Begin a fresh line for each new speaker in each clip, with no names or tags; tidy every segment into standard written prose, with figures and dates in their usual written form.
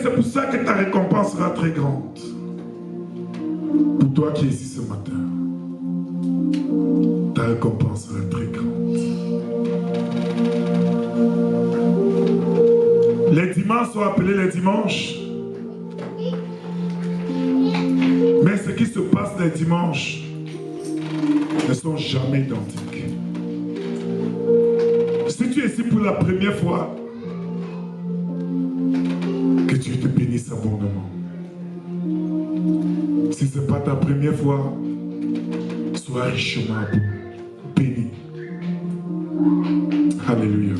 c'est pour ça que ta récompense sera très grande. Pour toi qui es ici ce matin, ta récompense sera très grande. Les dimanches sont appelés les dimanches. Mais ce qui se passe les dimanches ne sont jamais identiques. Si tu es ici pour la première fois, que Dieu te bénisse abondamment. Si ce n'est pas ta première fois, sois richement béni. Alléluia.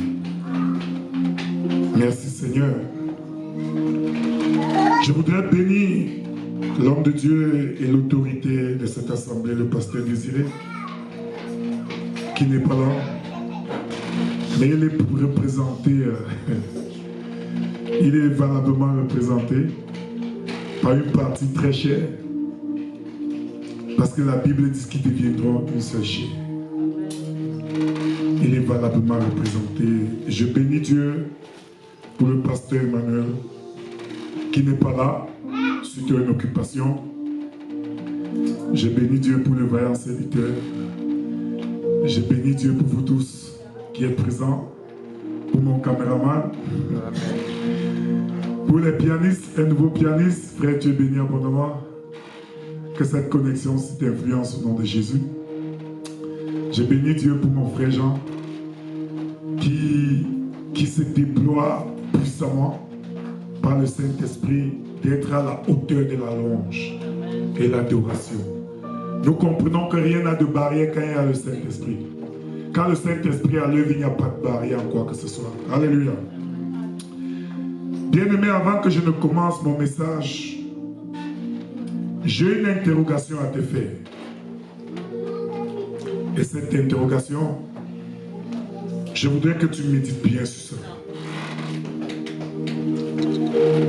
Merci Seigneur. Je voudrais bénir l'homme de Dieu et l'autorité de cette assemblée, le pasteur Désiré, qui n'est pas là, mais il est représenté, il est valablement représenté par une partie très chère, parce que la Bible dit qu'ils deviendront une seule chair. Il est valablement représenté. Je bénis Dieu pour le pasteur Emmanuel, qui n'est pas là, suite à une occupation. Je bénis Dieu pour le vaillant serviteur. Je bénis Dieu pour vous tous qui êtes présents, pour mon caméraman. Pour les pianistes, un nouveau pianiste, frère, tu es béni abondamment. Que cette connexion t'influence au nom de Jésus. Je bénis Dieu pour mon frère Jean, qui se déploie puissamment par le Saint-Esprit d'être à la hauteur de la louange et l'adoration. Nous comprenons que rien n'a de barrière quand il y a le Saint-Esprit. Quand le Saint-Esprit a l'œuvre, il n'y a pas de barrière en quoi que ce soit. Alléluia. Bien-aimé, avant que je ne commence mon message, j'ai une interrogation à te faire. Et cette interrogation, je voudrais que tu médites bien sur ça.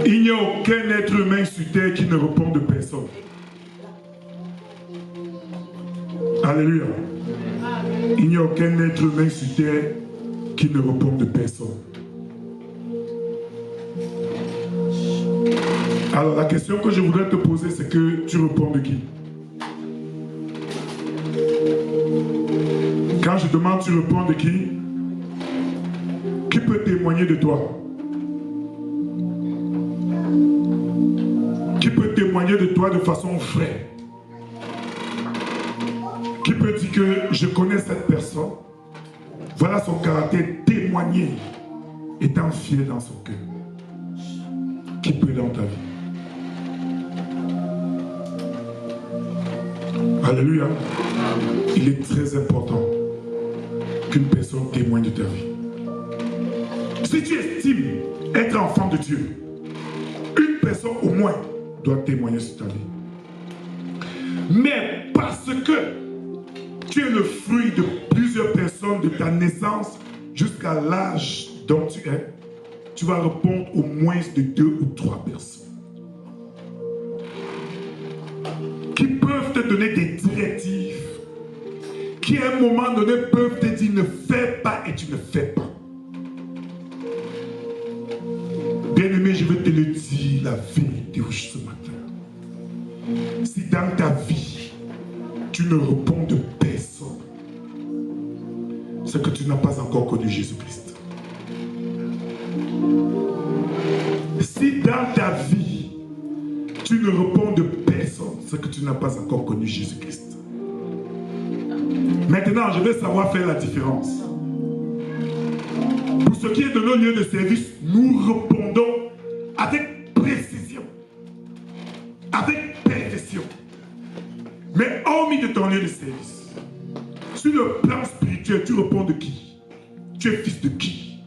Il n'y a aucun être humain sur terre qui ne répond de personne. Alléluia. Il n'y a aucun être humain sur terre qui ne répond de personne. Alors la question que je voudrais te poser, c'est que tu réponds de qui? Quand je demande tu réponds de qui? Qui peut témoigner de toi? Qui peut témoigner de toi de façon vraie? Qui peut dire que je connais cette personne? Voilà son caractère, témoigner, étant fier dans son cœur. Qui peut dans ta vie? Alléluia. Il est très important qu'une personne témoigne de ta vie. Si tu estimes être enfant de Dieu, une personne au moins doit témoigner sur ta vie. Mais parce que tu es le fruit de plusieurs personnes de ta naissance jusqu'à l'âge dont tu es, tu vas répondre au moins de 2 ou 3 personnes qui peuvent te donner des directives, qui à un moment donné peuvent te dire ne fais pas et tu ne fais pas. Bien-aimé, je vais te le dire la vérité ce matin. Si dans ta vie, tu ne réponds de personne, c'est que tu n'as pas encore connu Jésus-Christ. Si dans ta vie, tu ne réponds de personne, c'est que tu n'as pas encore connu Jésus-Christ. Maintenant, je vais savoir faire la différence. Pour ce qui est de nos lieux de service, nous répondons avec précision, avec perfection. Mais hormis de ton lieu de service, sur le plan spirituel, tu réponds de qui? Tu es fils de qui?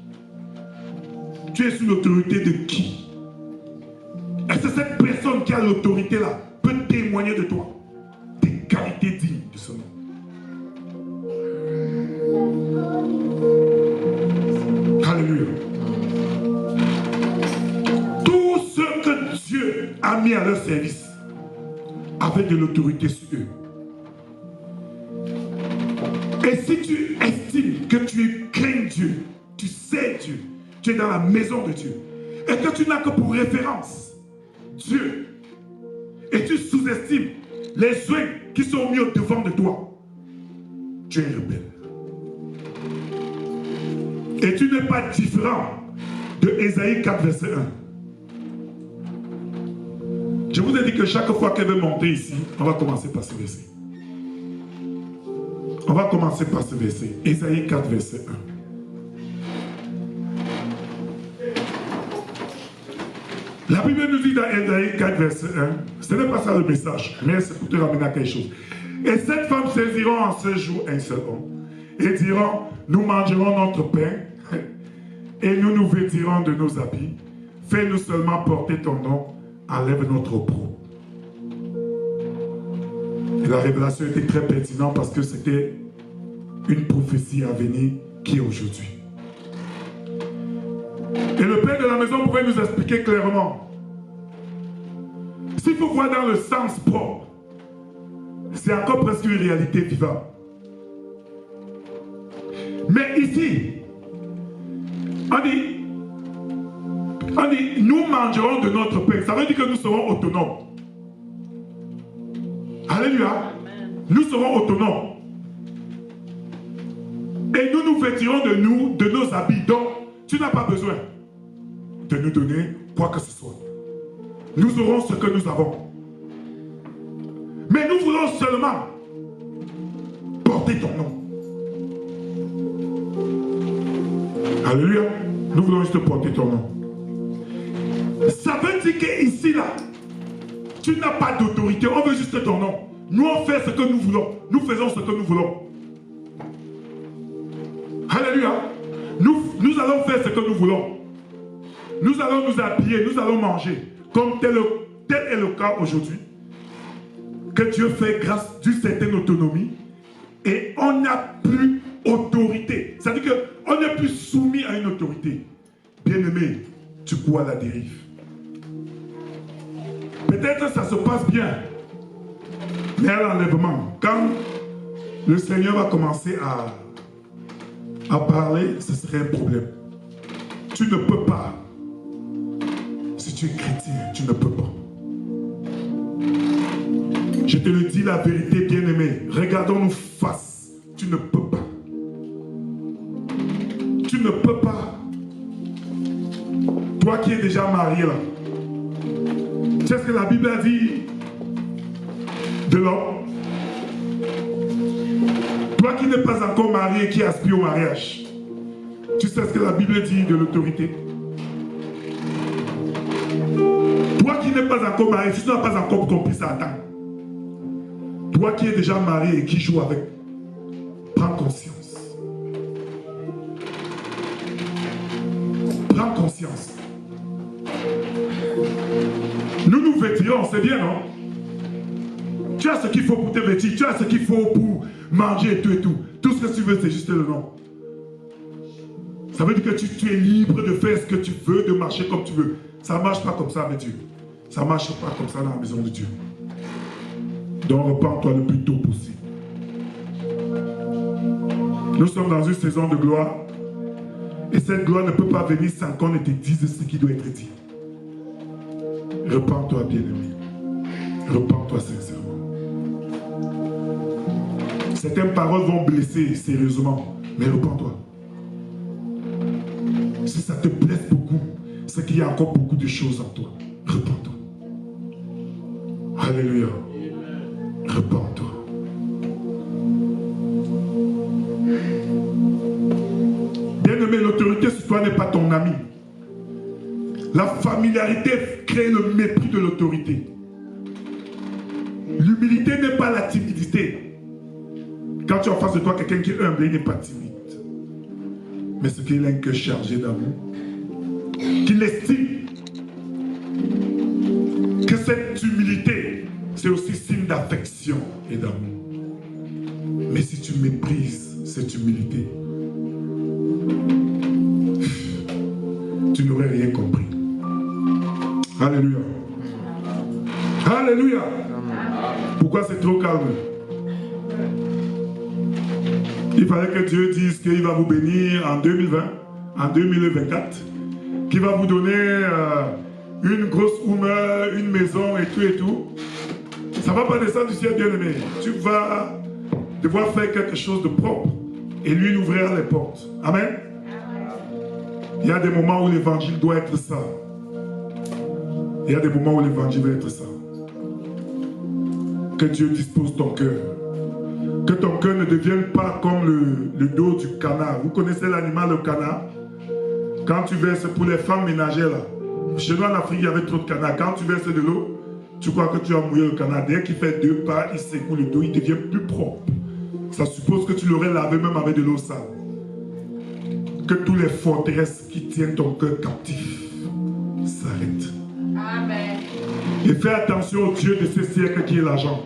Tu es sous l'autorité de qui? Et c'est cette personne qui a l'autorité là peut témoigner de toi des qualités dignes de ce nom. Alléluia. Tous ceux que Dieu a mis à leur service avaient de l'autorité sur eux. Et si tu estimes que tu crains Dieu, tu sais Dieu, tu es dans la maison de Dieu, et que tu n'as que pour référence Dieu, et tu sous-estimes les soins qui sont mis au devant de toi, tu es rebelle. Et tu n'es pas différent de Ésaïe 4, verset 1. Je vous ai dit que chaque fois qu'elle veut monter ici, on va commencer par ce verset. On va commencer par ce verset. Ésaïe 4, verset 1. La Bible nous dit dans Ésaïe 4, verset 1, ce n'est pas ça le message, mais c'est pour te ramener à quelque chose. Et cette femme saisiront en ce jour un seul homme, et diront, nous mangerons notre pain, et nous nous vêtirons de nos habits. Fais-nous seulement porter ton nom, enlève notre opprobre. Et la révélation était très pertinente parce que c'était une prophétie à venir qui est aujourd'hui. Et le père de la maison pouvait nous expliquer clairement. S'il faut voir dans le sens propre, c'est encore presque une réalité vivante. Mais ici, on dit, nous mangerons de notre pain. Ça veut dire que nous serons autonomes. Alléluia. Amen. Nous serons autonomes. Et nous nous vêtirons de nos habits. Donc, tu n'as pas besoin de nous donner quoi que ce soit. Nous aurons ce que nous avons. Mais nous voulons seulement porter ton nom. Alléluia. Nous voulons juste porter ton nom. Ça veut dire qu'ici, là, tu n'as pas d'autorité. On veut juste ton nom. Nous, on fait ce que nous voulons. Nous faisons ce que nous voulons. Alléluia. Nous allons faire ce que nous voulons. Nous allons nous habiller, nous allons manger. Comme tel est le cas aujourd'hui. Que Dieu fait grâce d'une certaine autonomie. Et on n'a plus autorité. C'est-à-dire qu'on n'est plus soumis à une autorité. Bien-aimé, tu cours à la dérive. Peut-être ça se passe bien. Mais à l'enlèvement, quand le Seigneur va commencer à parler, ce serait un problème. Tu ne peux pas. Si tu es chrétien, tu ne peux pas. Je te le dis la vérité, bien-aimé. Regardons-nous face. Tu ne peux pas. Tu ne peux pas. Toi qui es déjà marié là. Tu sais ce que la Bible a dit de l'homme? Toi qui n'es pas encore marié, qui aspire au mariage. Tu sais ce que la Bible dit de l'autorité? Toi qui n'es pas encore marié, si tu n'as pas encore compris ça, attends. Toi qui es déjà marié et qui joue avec, prends conscience. Prends conscience. Nous nous vêtirons, c'est bien, non? Tu as ce qu'il faut pour te vêtir, tu as ce qu'il faut pour manger et tout et tout. Tout ce que tu veux, c'est juste le nom. Ça veut dire que tu es libre de faire ce que tu veux, de marcher comme tu veux. Ça ne marche pas comme ça avec Dieu. Ça ne marche pas comme ça dans la maison de Dieu. Donc repends-toi le plus tôt possible. Nous sommes dans une saison de gloire. Et cette gloire ne peut pas venir sans qu'on ne te dise ce qui doit être dit. Repends-toi, bien-aimé. Repends-toi sincèrement. Certaines paroles vont blesser sérieusement, mais repends-toi. Si ça te blesse beaucoup, c'est qu'il y a encore beaucoup de choses en toi. Repends-toi. Alléluia. Repends-toi. Bien-aimé, l'autorité sur toi n'est pas ton ami. La familiarité crée le mépris de l'autorité. L'humilité n'est pas la timidité. Quand tu as en face de toi quelqu'un qui est humble, il n'est pas timide. Mais ce qu'il a un cœur chargé d'amour, qu'il estime que cette humilité, c'est aussi signe d'affection et d'amour. Mais si tu méprises cette humilité, tu n'aurais rien compris. Alléluia. Alléluia. Pourquoi c'est trop calme? Il fallait que Dieu dise qu'il va vous bénir en 2020, en 2024, qu'il va vous donner une grosse humeur, une maison et tout. Ça ne va pas descendre du ciel, bien-aimé. Tu vas devoir faire quelque chose de propre et lui ouvrir les portes. Amen. Il y a des moments où l'évangile doit être ça. Il y a des moments où l'évangile doit être ça. Que Dieu dispose ton cœur. Que ton cœur ne devienne pas comme le dos du canard. Vous connaissez l'animal, le canard? Quand tu verses pour les femmes ménagères, là. Chez nous en Afrique, il y avait trop de canards. Quand tu verses de l'eau, tu crois que tu as mouillé le canard. Dès qu'il fait 2 pas, il secoue le dos, il devient plus propre. Ça suppose que tu l'aurais lavé même avec de l'eau sale. Que tous les forteresses qui tiennent ton cœur captif s'arrêtent.
Amen.
Et fais attention au Dieu de ces siècles qui est l'argent.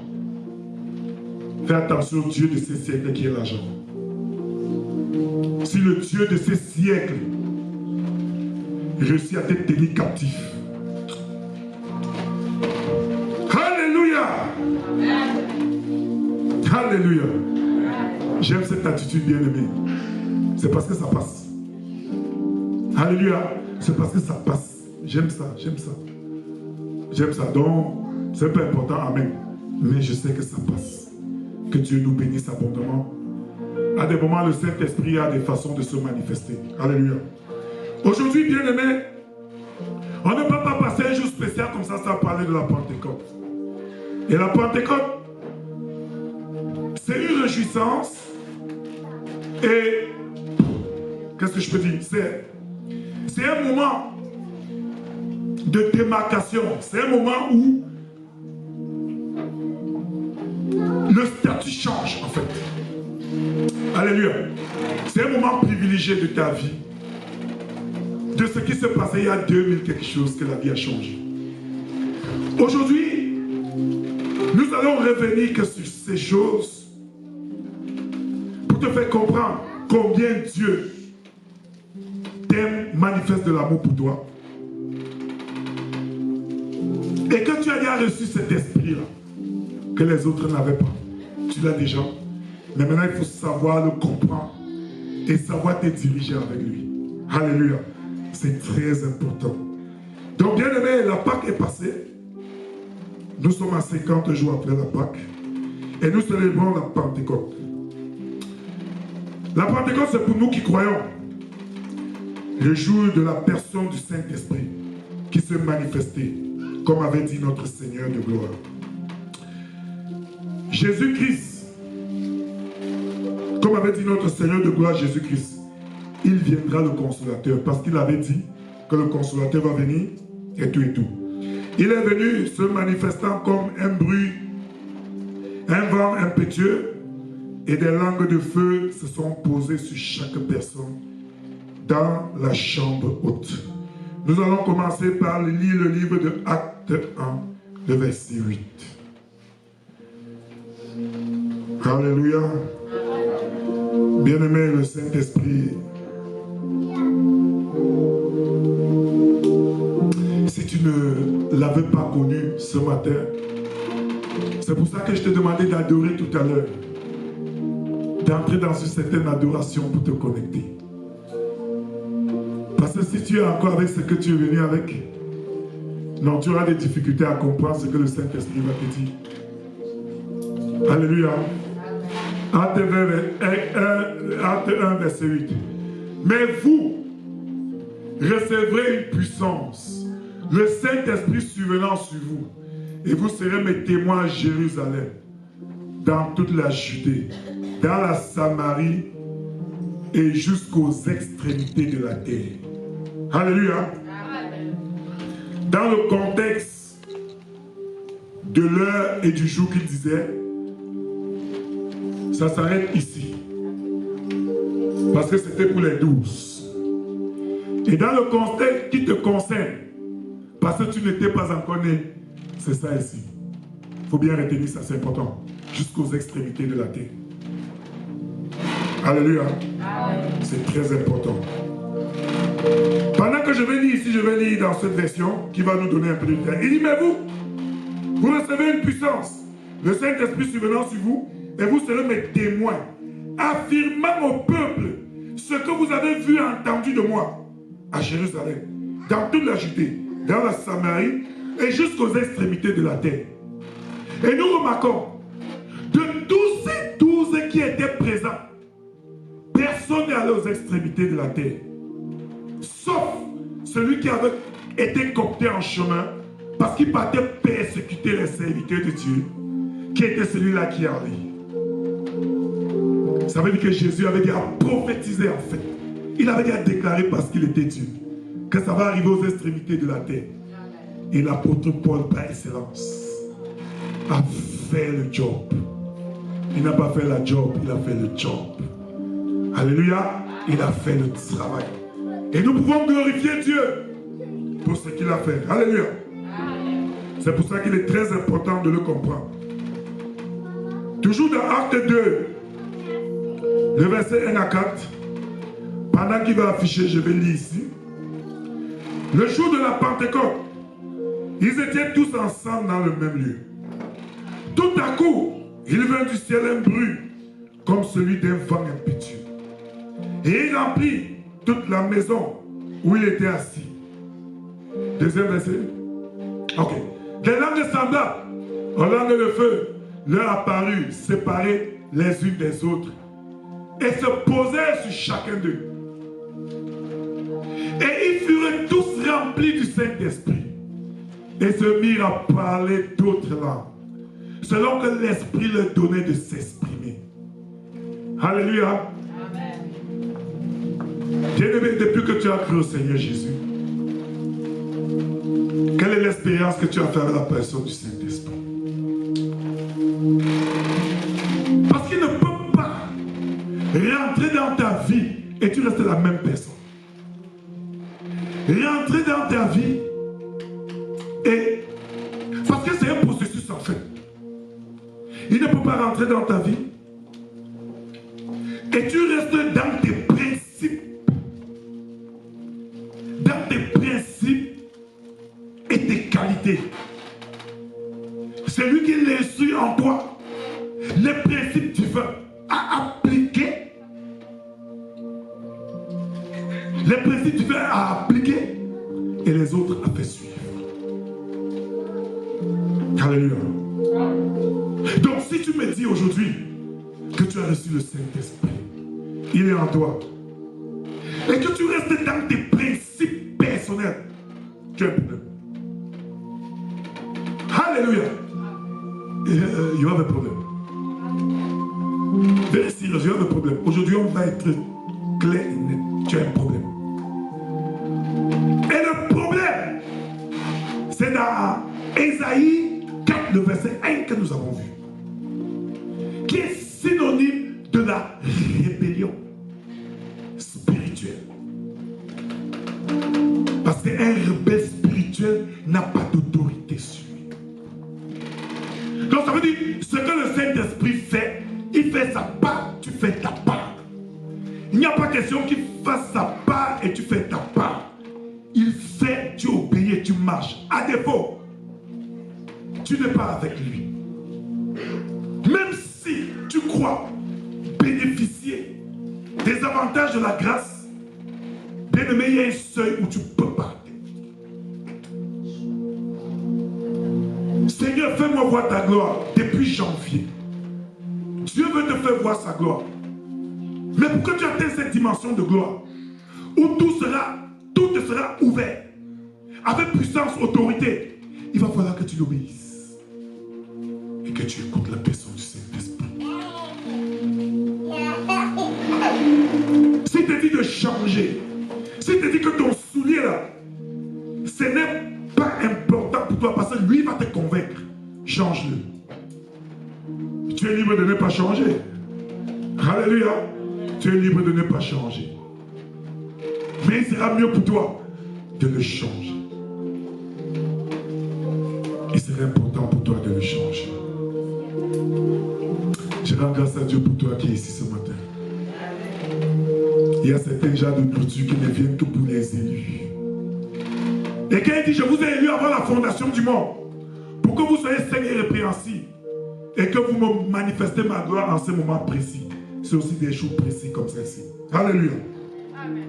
Fais attention au Dieu de ces siècles qui est l'argent. Si le Dieu de ces siècles réussit à te tenir captif. Alléluia. Alléluia. J'aime cette attitude, bien-aimée. C'est parce que ça passe. Alléluia. C'est parce que ça passe. J'aime ça, j'aime ça. J'aime ça. Donc, c'est pas important, amen. Mais je sais que ça passe. Que Dieu nous bénisse abondamment. À des moments, le Saint-Esprit a des façons de se manifester. Alléluia. Aujourd'hui, bien-aimés, on ne peut pas passer un jour spécial comme ça sans parler de la Pentecôte. Et la Pentecôte, c'est une réjouissance. Et, qu'est-ce que je peux dire? C'est un moment de démarcation. C'est un moment où le statut change, en fait. Alléluia. C'est un moment privilégié de ta vie. De ce qui s'est passé il y a 2000 quelque chose que la vie a changé. Aujourd'hui, nous allons revenir que sur ces choses pour te faire comprendre combien Dieu t'aime, manifeste de l'amour pour toi. Et que tu as déjà reçu cet esprit-là que les autres n'avaient pas. Tu l'as déjà. Mais maintenant, il faut savoir le comprendre et savoir te diriger avec lui. Alléluia. C'est très important. Donc, bien aimé, la Pâque est passée. Nous sommes à 50 jours après la Pâque. Et nous célébrons la Pentecôte. La Pentecôte, c'est pour nous qui croyons. Le jour de la personne du Saint-Esprit qui s'est manifesté, comme avait dit notre Seigneur de gloire. Jésus-Christ, comme avait dit notre Seigneur de gloire Jésus-Christ, il viendra le consolateur, parce qu'il avait dit que le consolateur va venir et tout et tout. Il est venu se manifestant comme un bruit, un vent impétueux, et des langues de feu se sont posées sur chaque personne dans la chambre haute. Nous allons commencer par lire le livre de Acte 1, le verset 8. Alléluia. Bien-aimé, le Saint-Esprit, si tu ne l'avais pas connu ce matin, c'est pour ça que je t'ai demandé d'adorer tout à l'heure, d'entrer dans une certaine adoration pour te connecter. Parce que si tu es encore avec ce que tu es venu avec, non, tu auras des difficultés à comprendre ce que le Saint-Esprit va te dire. Alléluia. Acte 1, verset 8. Mais vous recevrez une puissance, le Saint-Esprit survenant sur vous, et vous serez mes témoins à Jérusalem, dans toute la Judée, dans la Samarie et jusqu'aux extrémités de la terre. Alléluia. Dans le contexte de l'heure et du jour qu'il disait, ça s'arrête ici. Parce que c'était pour les 12. Et dans le contexte qui te concerne, parce que tu n'étais pas encore né, c'est ça ici. Il faut bien retenir ça, c'est important. Jusqu'aux extrémités de la terre. Alléluia. C'est très important. Pendant que je vais lire ici, je vais lire dans cette version qui va nous donner un peu de temps. Il dit, mais vous recevez une puissance, le Saint-Esprit survenant sur vous, et vous serez mes témoins, affirmant au peuple ce que vous avez vu et entendu de moi à Jérusalem, dans toute la Judée, dans la Samarie et jusqu'aux extrémités de la terre. Et nous remarquons, de tous ces 12 qui étaient présents, personne n'est allé aux extrémités de la terre. Sauf celui qui avait été coopté en chemin parce qu'il partait persécuter les serviteurs de Dieu, qui était celui-là qui est allé. Ça veut dire que Jésus avait déjà prophétisé en fait. Il avait déjà déclaré parce qu'il était Dieu que ça va arriver aux extrémités de la terre. Et l'apôtre Paul, par excellence, a fait le job. Il n'a pas fait la job, il a fait le job. Alléluia, il a fait le travail. Et nous pouvons glorifier Dieu pour ce qu'il a fait. Alléluia. C'est pour ça qu'il est très important de le comprendre. Toujours dans Acte 2, le verset 1 à 4, pendant qu'il va afficher, je vais lire ici. Le jour de la Pentecôte, ils étaient tous ensemble dans le même lieu. Tout à coup, il vint du ciel un bruit, comme celui d'un vent impétueux. Et il remplit toute la maison où il était assis. Deuxième verset. Ok. Des langues semblables, aux langues de feu, leur apparurent, séparées les unes des autres, et se posèrent sur chacun d'eux. Et ils furent tous remplis du Saint-Esprit, et se mirent à parler d'autres langues, selon que l'Esprit leur donnait de s'exprimer. Alléluia. Bien-aimé, depuis que tu as cru au Seigneur Jésus, quelle est l'expérience que tu as fait avec la personne du Saint-Esprit? Parce qu'il ne peut pas rentrer dans ta vie et tu restes la même personne. Rentrer dans ta vie et... Parce que c'est un processus en fait. Il ne peut pas rentrer dans ta vie et tu restes dans tes principes. Dans tes principes et tes qualités. C'est lui qui l'instruit en toi les principes divins à appliquer. Les principes divins à appliquer et les autres à faire suivre. Alléluia. Donc si tu me dis aujourd'hui que tu as reçu le Saint-Esprit, il est en toi, et que tu restes dans tes principes personnels, tu as un problème. Alléluia. You have a problem. Very serious, you have a problem. Aujourd'hui, on va être clair et net. Tu as un problème. Et le problème, c'est dans Ésaïe 4, le verset 1 que nous avons vu, qui est synonyme de la rébellion spirituelle. Parce qu'un rebelle spirituel n'a pas d'autorité sur lui. Donc ça veut dire, ce que le Saint-Esprit fait, il fait sa part, tu fais ta part. Il n'y a pas question qu'il fasse sa part et tu fais ta part. Il fait, tu obéis et tu marches. À défaut, tu n'es pas avec lui. Même si tu crois bénéficier des avantages de la grâce, bien-aimé, il y a un seuil où tu peux pas. Seigneur, fais-moi voir ta gloire depuis janvier. Dieu veut te faire voir sa gloire. Mais pour que tu atteignes cette dimension de gloire, où tout te sera ouvert, avec puissance, autorité, il va falloir que tu l'obéisses. Et que tu écoutes la personne du Saint-Esprit. S'il te dit de changer, s'il te dit que ton soulier là, ce n'est pas important pour toi parce que lui va te convaincre, change-le. Tu es libre de ne pas changer. Alléluia. Tu es libre de ne pas changer. Mais il sera mieux pour toi de le changer. Il serait important pour toi de le changer. Je rends grâce à Dieu pour toi qui est ici ce matin. Il y a certains gens de clôture qui ne viennent que pour les élus. Et quand il dit, je vous ai élu avant la fondation du monde, pour que vous soyez saints et répréhensibles, et que vous me manifestez ma gloire en ce moment précis. C'est aussi des jours précis comme celle-ci. Alléluia. Amen.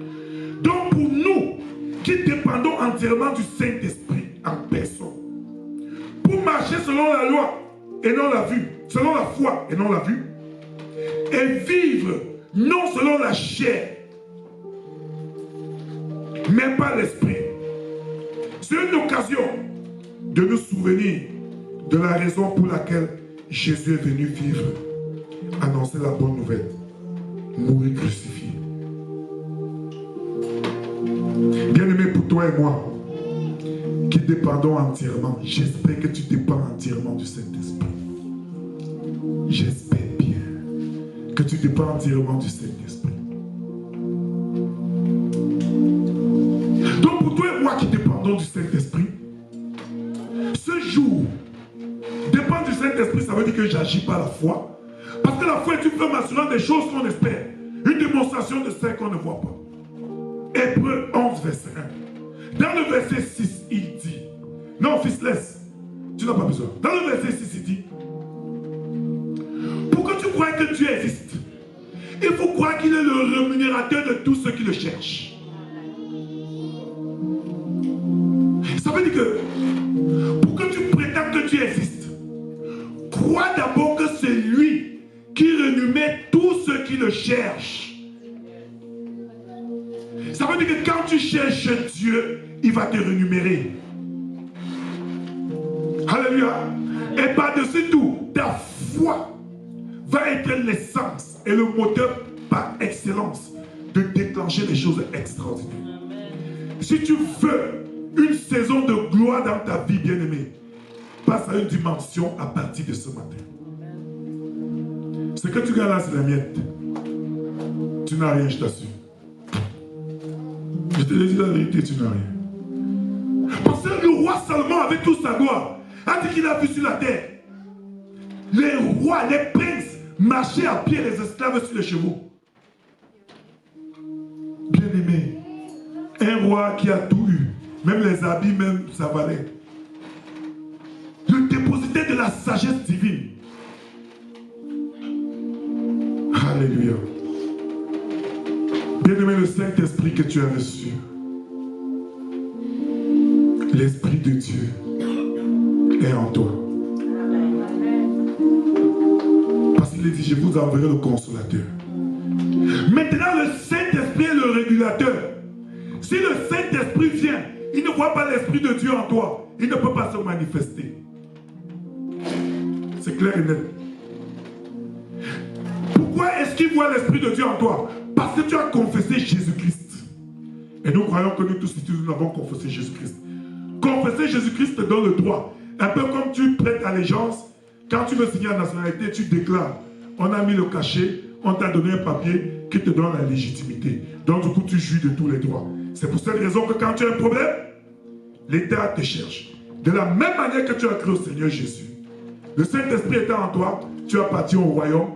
Donc pour nous qui dépendons entièrement du Saint-Esprit en personne. Pour marcher selon la loi et non la vue, selon la foi et non la vue, et vivre non selon la chair, mais par l'Esprit. C'est une occasion de nous souvenir de la raison pour laquelle Jésus est venu vivre, annoncer la bonne nouvelle, mourir crucifié. Bien-aimé, pour toi et moi, qui dépendons entièrement, j'espère que tu dépends entièrement du Saint-Esprit. J'espère bien que tu dépends entièrement du Saint-Esprit. Donc pour toi et moi qui dépendons du Saint-Esprit, ce jour, dépendre du Saint-Esprit, ça veut dire que j'agis par la foi. Parce que la foi est une preuve assurante des choses qu'on espère. Une démonstration de celles qu'on ne voit pas. Hébreux 11, verset 1. Dans le verset 6, il dit, non fils, laisse, tu n'as pas besoin. Dans le verset 6, il dit, pour que tu croies que Dieu existe, il faut croire qu'il est le rémunérateur de tous ceux qui le cherchent. Ça veut dire que pour que tu prétendes que Dieu existe, crois d'abord que c'est lui qui rémunère tous ceux qui le cherchent. Ça veut dire que quand tu cherches Dieu, il va te rémunérer. Alléluia. Et par-dessus tout, ta foi va être l'essence et le moteur par excellence de déclencher des choses extraordinaires. Si tu veux une saison de gloire dans ta vie, bien-aimée, passe à une dimension à partir de ce matin. Ce que tu gagnes là, c'est la miette. Tu n'as rien, je t'assure. Je te dis la vérité, tu n'as rien. Parce que le roi Salomon, avec toute sa gloire, a dit qu'il a vu sur la terre les rois, les princes marcher à pied, les esclaves sur les chevaux. Bien-aimé, un roi qui a tout eu, même les habits, même sa valet. Le dépositaire de la sagesse divine. Alléluia. Bien-aimé, le Saint-Esprit que tu as reçu, l'Esprit de Dieu est en toi. Parce qu'il dit, je vous enverrai le consolateur. Maintenant, le Saint-Esprit est le régulateur. Si le Saint-Esprit vient, il ne voit pas l'Esprit de Dieu en toi. Il ne peut pas se manifester. C'est clair et net. Pourquoi est-ce qu'il voit l'Esprit de Dieu en toi? Parce que tu as confessé Jésus-Christ. Et nous croyons que nous tous ici, nous avons confessé Jésus-Christ. Confesser Jésus-Christ te donne le droit. Un peu comme tu prêtes allégeance, quand tu veux signer la nationalité, tu déclares. On a mis le cachet, on t'a donné un papier qui te donne la légitimité. Donc du coup, tu jouis de tous les droits. C'est pour cette raison que quand tu as un problème, l'État te cherche. De la même manière que tu as cru au Seigneur Jésus. Le Saint-Esprit étant en toi, tu appartiens au royaume.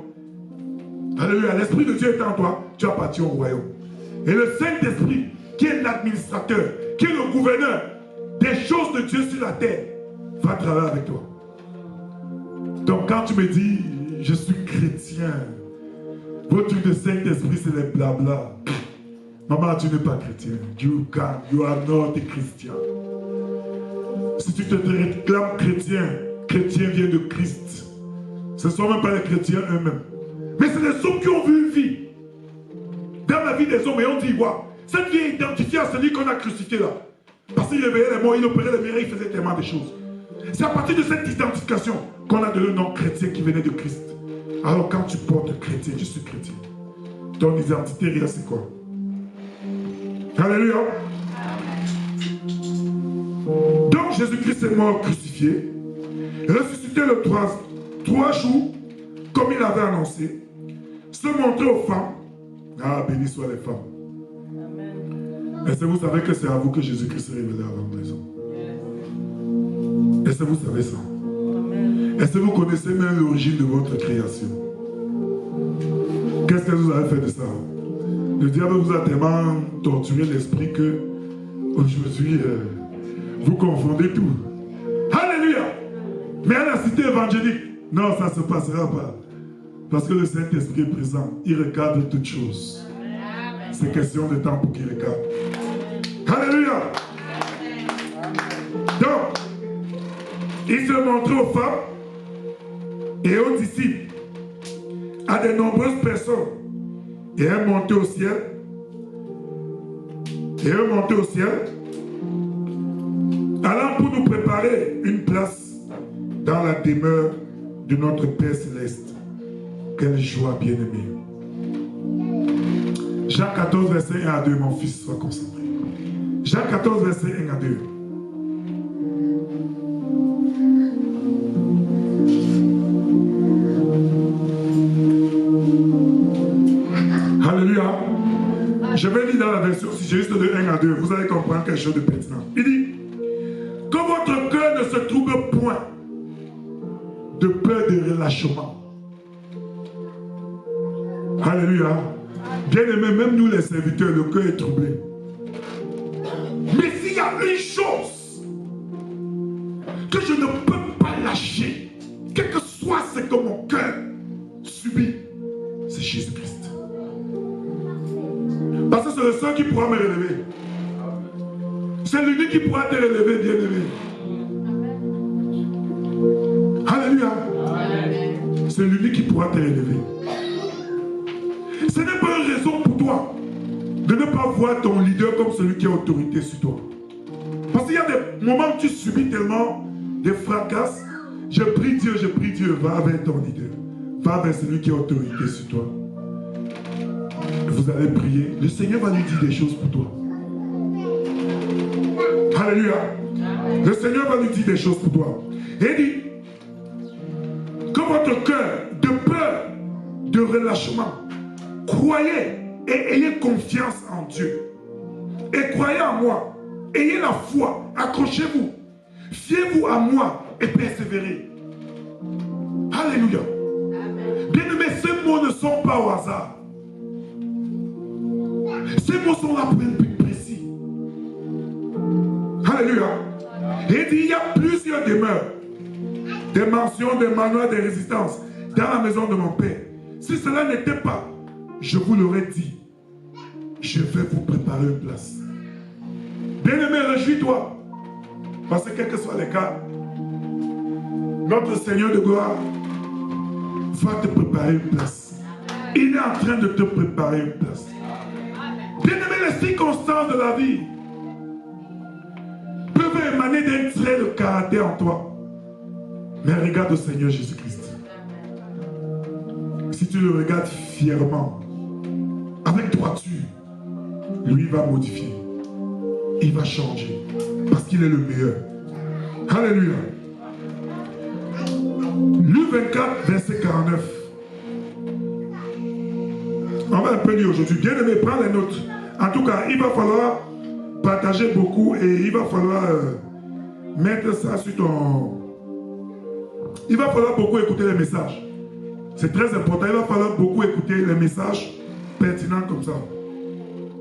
Alléluia, l'Esprit de Dieu étant en toi, tu appartiens au royaume. Et le Saint-Esprit, qui est l'administrateur, qui est le gouverneur des choses de Dieu sur la terre, va travailler avec toi. Donc quand tu me dis, je suis chrétien, votre truc de Saint-Esprit, c'est les blabla. Maman, tu n'es pas chrétien. You are not a Christian. Si tu te réclames chrétien, chrétien vient de Christ. Ce ne sont même pas les chrétiens eux-mêmes. Mais c'est les hommes qui ont vu une vie. Dans la vie des hommes, et on dit, wow, cette vie est identifiée à celui qu'on a crucifié là. Parce qu'il réveillait les morts, il opérait les miracles, il faisait tellement de choses. C'est à partir de cette identification qu'on a donné le nom chrétien qui venait de Christ. Alors quand tu portes chrétien, je suis chrétien. Ton identité, rien, c'est quoi? Alléluia. Donc Jésus-Christ est mort crucifié, ressuscité le 3 jours, comme il avait annoncé, se montrer aux femmes. Ah, béni soient les femmes. Est-ce que vous savez que c'est à vous que Jésus-Christ s'est révélé à la maison? Est-ce que vous savez ça? Est-ce que vous connaissez même l'origine de votre création? Qu'est-ce que vous avez fait de ça? Le diable vous a tellement torturé l'esprit que aujourd'hui, vous confondez tout. Alléluia! Mais à la cité évangélique, non, ça ne se passera pas. Parce que le Saint-Esprit est présent. Il recadre toutes choses. C'est question de temps pour qu'il recadre. Alléluia. Donc, il se montrait aux femmes et aux disciples, à de nombreuses personnes. Et elle montait au ciel. Et elle montait au ciel, allant pour nous préparer une place dans la demeure de notre Père Céleste. Quelle joie, bien-aimé. Jean 14, verset 1 à 2, mon fils, sois concentré. Jean 14, verset 1 à 2. Alléluia. Je vais lire dans la version, si j'ai juste de 1 à 2, vous allez comprendre quelque chose de pertinent. Il dit, que votre cœur ne se trouble point de peur de relâchement. Alléluia. Bien-aimé, même nous les serviteurs, le cœur est troublé. Mais s'il y a une chose que je ne peux pas lâcher, quel que soit ce que mon cœur subit, c'est Jésus-Christ. Parce que c'est le seul qui pourra me relever. C'est l'unique qui pourra te relever, bien-aimé. Alléluia. C'est l'unique qui pourra te relever. Ce n'est pas une raison pour toi de ne pas voir ton leader comme celui qui a autorité sur toi. Parce qu'il y a des moments où tu subis tellement des fracasses. Je prie Dieu, va avec ton leader. Va avec celui qui a autorité sur toi. Vous allez prier. Le Seigneur va lui dire des choses pour toi. Alléluia. Le Seigneur va lui dire des choses pour toi. Et il dit que votre cœur, de peur, de relâchement, croyez et ayez confiance en Dieu. Et croyez en moi. Ayez la foi. Accrochez-vous. Fiez-vous à moi et persévérez. Alléluia. Bien-aimés, ces mots ne sont pas au hasard. Ces mots sont là pour un but précis. Alléluia. Et il dit, il y a plusieurs demeures. Des mentions, des manuels de résistance dans la maison de mon Père. Si cela n'était pas, je vous l'aurais dit. Je vais vous préparer une place. Bien-aimé, réjouis-toi. Parce que quel que soit le cas, notre Seigneur de gloire va te préparer une place. Il est en train de te préparer une place. Bien-aimé, les circonstances de la vie peuvent émaner d'un trait de caractère en toi. Mais regarde au Seigneur Jésus-Christ. Si tu le regardes fièrement, avec droiture, lui va modifier. Il va changer. Parce qu'il est le meilleur. Alléluia. Luc 24, verset 49. On va un peu lire aujourd'hui. Bien aimé, prends les notes. En tout cas, il va falloir partager beaucoup et il va falloir mettre ça sur ton... Il va falloir beaucoup écouter les messages. C'est très important. Il va falloir beaucoup écouter les messages pertinents comme ça.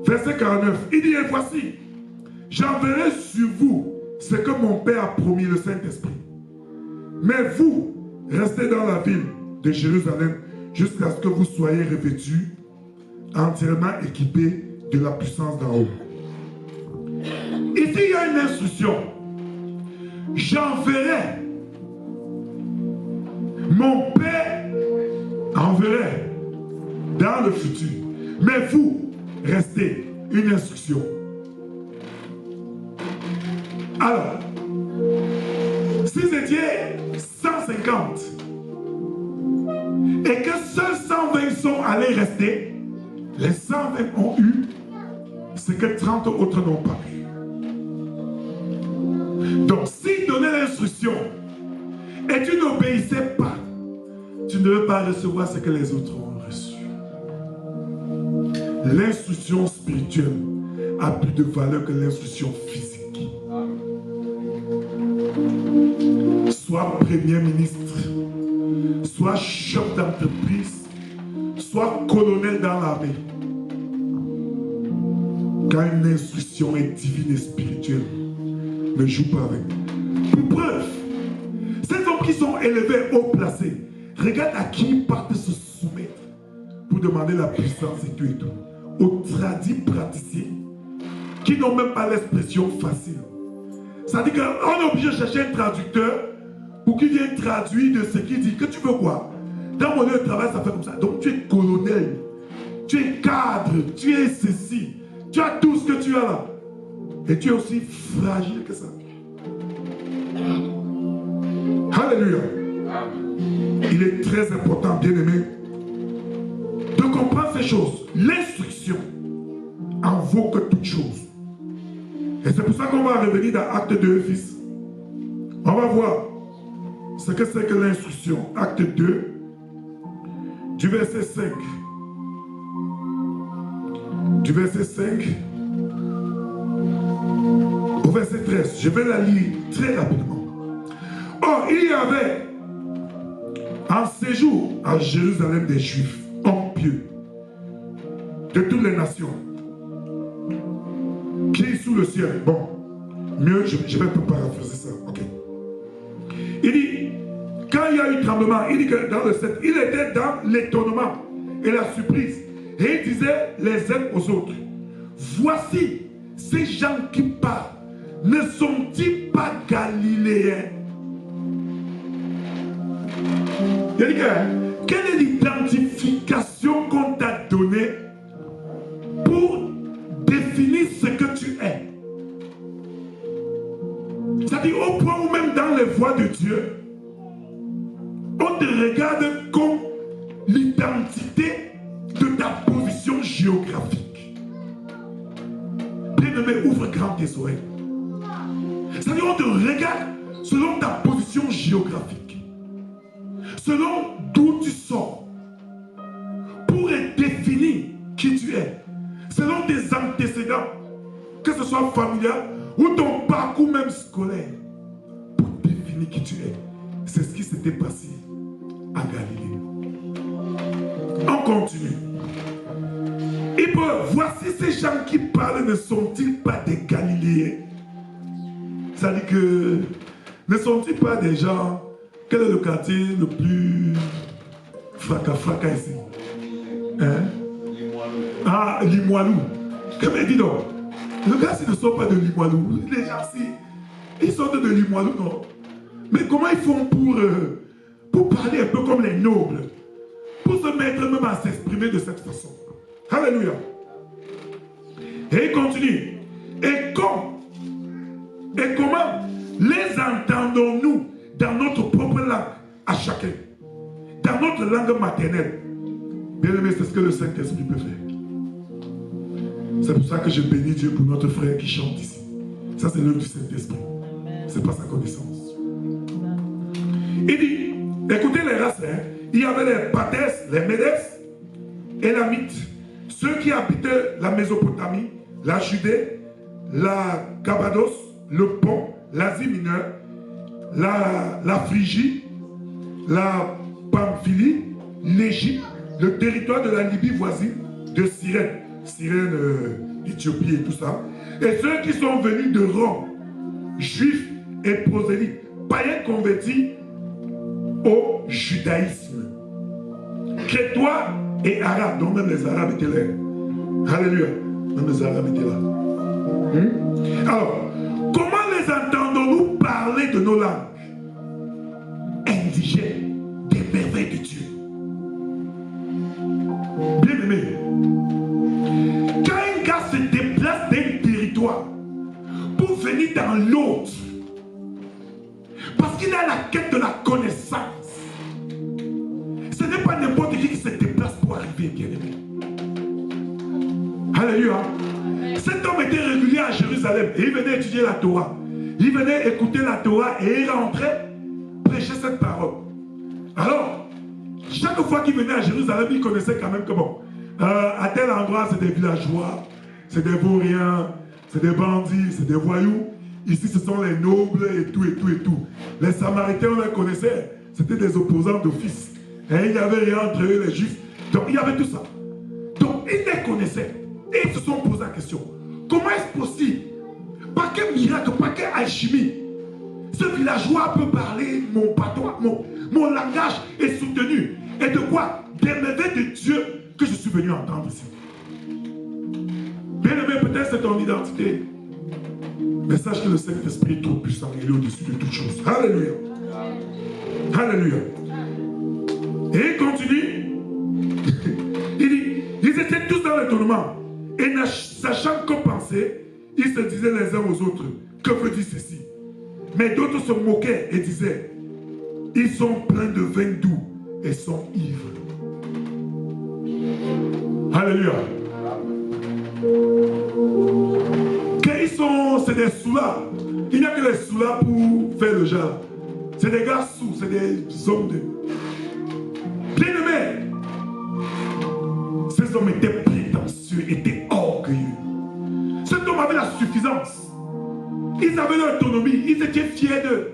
Verset 49. Il dit, et voici, j'enverrai sur vous ce que mon Père a promis, le Saint-Esprit. Mais vous, restez dans la ville de Jérusalem jusqu'à ce que vous soyez revêtus, entièrement équipés de la puissance d'en haut. Ici, il y a une instruction. J'enverrai. Mon Père enverrait dans le futur. Mais vous, restez. Une instruction. Alors, si vous étiez 150 et que seuls 120 sont allés rester, les 120 ont eu ce que 30 autres n'ont pas eu. Donc, s'il donnait l'instruction et tu n'obéissais pas, tu ne veux pas recevoir ce que les autres ont reçu. L'instruction spirituelle a plus de valeur que l'instruction physique. Soit premier ministre, soit chef d'entreprise, soit colonel dans l'armée. Quand une instruction est divine et spirituelle, ne joue pas avec. Pour preuve, ces hommes qui sont élevés, haut placés, regarde à qui ils partent se soumettre pour demander la puissance et tout et tout. Aux tradis praticiens qui n'ont même pas l'expression facile. Ça dit qu'on est obligé de chercher un traducteur pour qu'il vienne traduire de ce qu'il dit. Que tu veux quoi? Dans mon lieu de travail, ça fait comme ça. Donc tu es colonel, tu es cadre, tu es ceci, tu as tout ce que tu as là. Et tu es aussi fragile que ça. Alléluia. Il est très important, bien aimé, de comprendre ces choses. L'instruction en vaut que toute chose. Et c'est pour ça qu'on va revenir dans Acte 2, fils. On va voir ce que c'est que l'instruction. Acte 2, du verset 5. Du verset 5 au verset 13. Je vais la lire très rapidement. Or, il y avait en séjour à Jérusalem des Juifs, hommes pieux, de toutes les nations, qui est sous le ciel. Bon, mieux, je vais un peu paraphraser ça. Ok. Il dit, quand il y a eu tremblement, il dit que dans le 7, il était dans l'étonnement et la surprise. Et il disait les uns aux autres, voici ces gens qui parlent, ne sont-ils pas galiléens? Il dit que, quelle est l'identification qu'on t'a donnée pour définir ce que tu es? C'est-à-dire au point où même dans les voies de Dieu, on te regarde comme l'identité de ta position géographique. Bien-aimé, ouvre grand tes oreilles. C'est-à-dire on te regarde selon ta position géographique, selon d'où tu sors, pour définir qui tu es, selon tes antécédents, que ce soit familial ou ton parcours même scolaire, pour définir qui tu es. C'est ce qui s'était passé à Galilée. On continue. Et puis, voici ces gens qui parlent, ne sont-ils pas des Galiléens? Ça dit que, ne sont-ils pas des gens, quel est le quartier le plus fracas ici? Hein? Ah, Limoilou. Mais dis donc, le gars, s'ils ne sont pas de Limoilou, les gens, si, ils sont de Limoilou, non? Mais comment ils font pour parler un peu comme les nobles? Pour se mettre même à s'exprimer de cette façon. Alléluia. Et il continue. Et comment les entendons-nous dans notre propre langue à chacun? Dans notre langue maternelle. Bien aimé, c'est ce que le Saint-Esprit peut faire. C'est pour ça que je bénis Dieu pour notre frère qui chante ici. Ça, c'est l'œuvre du Saint-Esprit. Ce n'est pas sa connaissance. Il dit, écoutez les races, hein. Il y avait les Pathès, les Médès et Lamites, ceux qui habitaient la Mésopotamie, la Judée, la Cappadoce, le Pont, l'Asie mineure, la Phrygie, la Pamphylie, l'Égypte, le territoire de la Libye voisine, de Cyrène, Éthiopie et tout ça, et ceux qui sont venus de Rome, juifs et prosélytes, païens convertis au judaïsme, crétois et arabes, donc même les arabes étaient là. Alléluia, même les arabes étaient là. Alors, comment les entendons-nous parler de nos langues indigènes des merveilles de Dieu? Bien aimé, quand un gars se déplace d'un territoire pour venir dans l'autre, parce qu'il a la quête de la connaissance, ce n'est pas n'importe qui se déplace pour arriver, bien aimé. Alléluia. Cet homme était régulier à Jérusalem et il venait étudier la Torah. Il venait écouter la Torah et il rentrait prêcher cette parole. Alors, chaque fois qu'il venait à Jérusalem, il connaissait quand même que bon, à tel endroit, c'est des villageois, c'est des vauriens, c'est des bandits, c'est des voyous. Ici, ce sont les nobles et tout, et tout, et tout. Les Samaritains, on les connaissait, c'était des opposants d'office. Et il n'y avait rien entre eux, les Juifs. Donc, il y avait tout ça. Donc, ils les connaissaient. Et ils se sont posé la question. Comment est-ce possible? Par quel miracle, par quelle alchimie, ce villageois peut parler mon patois, mon langage est soutenu. Et de quoi? Des merveilles de Dieu que je suis venu entendre ici. Bien-aimé, peut-être c'est ton identité. Mais sache que le Saint-Esprit est trop puissant. Il est au-dessus de toutes choses. Alléluia. Alléluia. Et il continue. Il dit, ils étaient tous dans l'étonnement. Et ne sachant que penser, ils se disaient les uns aux autres, que veut dire ceci? Mais d'autres se moquaient et disaient, ils sont pleins de vin doux et sont ivres. Alléluia. C'est des sous-là. Il n'y a que les sous-là pour faire le genre. C'est des gars sous, c'est des hommes de... Bien-aimés. Ces hommes étaient prétentieux, étaient orgueilleux. Cet homme avait la suffisance. Ils avaient leur autonomie, ils étaient fiers d'eux.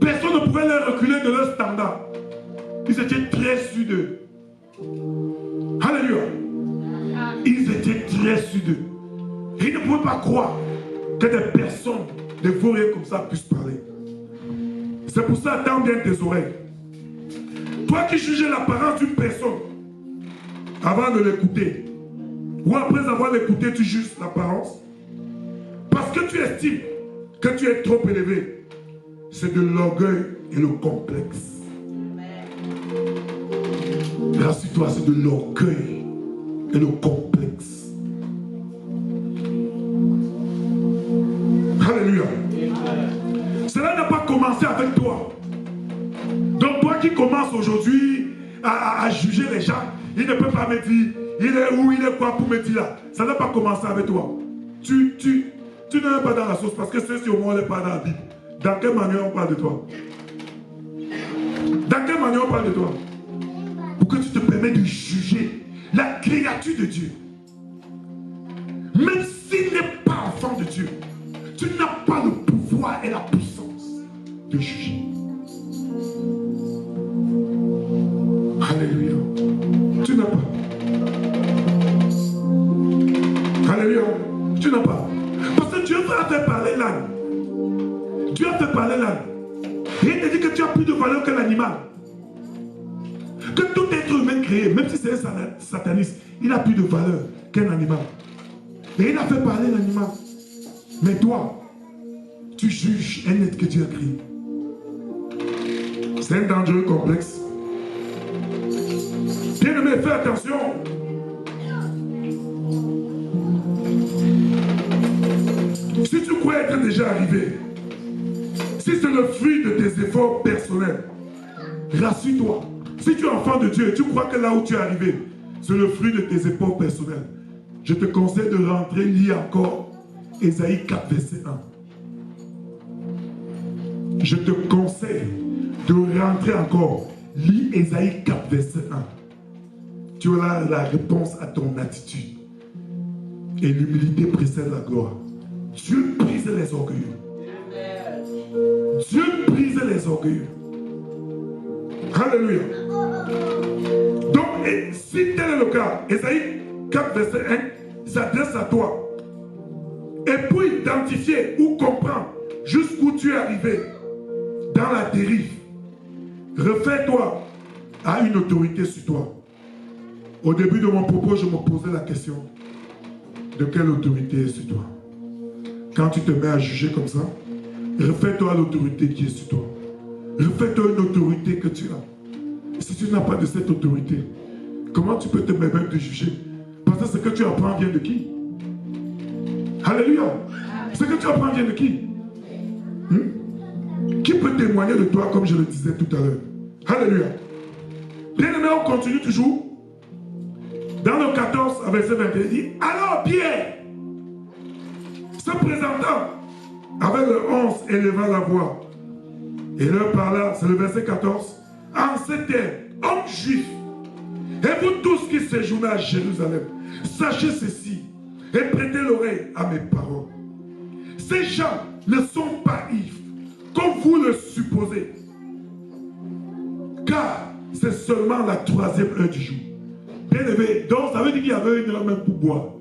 Personne ne pouvait leur reculer de leur standard. Ils étaient très sûrs d'eux. Alléluia. Ils étaient très sûrs d'eux. Ils ne pouvaient pas croire que des personnes, des vauriens comme ça puissent parler. C'est pour ça, tends bien tes oreilles. Toi qui juges l'apparence d'une personne avant de l'écouter, ou après avoir l'écouté, tu juges l'apparence, parce que tu estimes que tu es trop élevé, c'est de l'orgueil et le complexe. Rassure-toi, c'est de l'orgueil et le complexe. Alléluia. Cela n'a pas commencé avec toi. Donc toi qui commences aujourd'hui à juger les gens, il ne peut pas me dire, il est où, il est quoi pour me dire là. Ça n'a pas commencé avec toi. Tu n'es pas dans la sauce parce que ceci au moins n'est pas dans la Bible. Dans quelle manière on parle de toi? Dans quelle manière on parle de toi? Pour que tu te permets de juger la créature de Dieu. Même s'il n'est pas enfant de Dieu, tu n'as pas le pouvoir et la puissance de juger. Alléluia. Tu n'as pas. Alléluia. Tu n'as pas. Parce que Dieu a fait parler l'âne. Dieu a fait parler l'âne. Et il te dit que tu as plus de valeur que l'animal. Que tout être humain créé, même si c'est un sataniste, il a plus de valeur qu'un animal. Et il a fait parler l'animal. Mais toi, tu juges un être que Dieu a créé. C'est un dangereux complexe. Bien-aimé, fais attention. Si tu crois être déjà arrivé, si c'est le fruit de tes efforts personnels, rassure-toi. Si tu es enfant de Dieu et tu crois que là où tu es arrivé, c'est le fruit de tes efforts personnels, je te conseille de rentrer, lire encore Ésaïe 4, verset 1. Je te conseille de rentrer encore, lis Ésaïe 4, verset 1. Tu auras la réponse à ton attitude. Et l'humilité précède la gloire. Dieu brise les orgueilleux. Dieu brise les orgueilleux. Alléluia. Donc, si tel est le cas, Ésaïe 4, verset 1 s'adresse à toi. Et pour identifier ou comprendre jusqu'où tu es arrivé dans la dérive, refais-toi à une autorité sur toi. Au début de mon propos, je me posais la question de quelle autorité est sur toi. Quand tu te mets à juger comme ça, refais-toi à l'autorité qui est sur toi. Refais-toi une autorité que tu as. Si tu n'as pas de cette autorité, comment tu peux te permettre de juger? Parce que ce que tu apprends vient de qui? Alléluia. Ce que tu apprends vient de qui? Qui peut témoigner de toi comme je le disais tout à l'heure? Alléluia. Bien-aimé, on continue toujours. Dans le 14, verset 21, il dit, alors Pierre, se présentant avec le 11, éleva la voix et leur parla, c'est le verset 14, en ces termes, hommes juifs, et vous tous qui séjournez à Jérusalem, sachez ceci et prêtez l'oreille à mes paroles. Ces gens ne sont pas ivres, comme vous le supposez, car c'est seulement la 3e heure du jour. Bien élevé, donc ça veut dire qu'il y avait une heure même pour boire.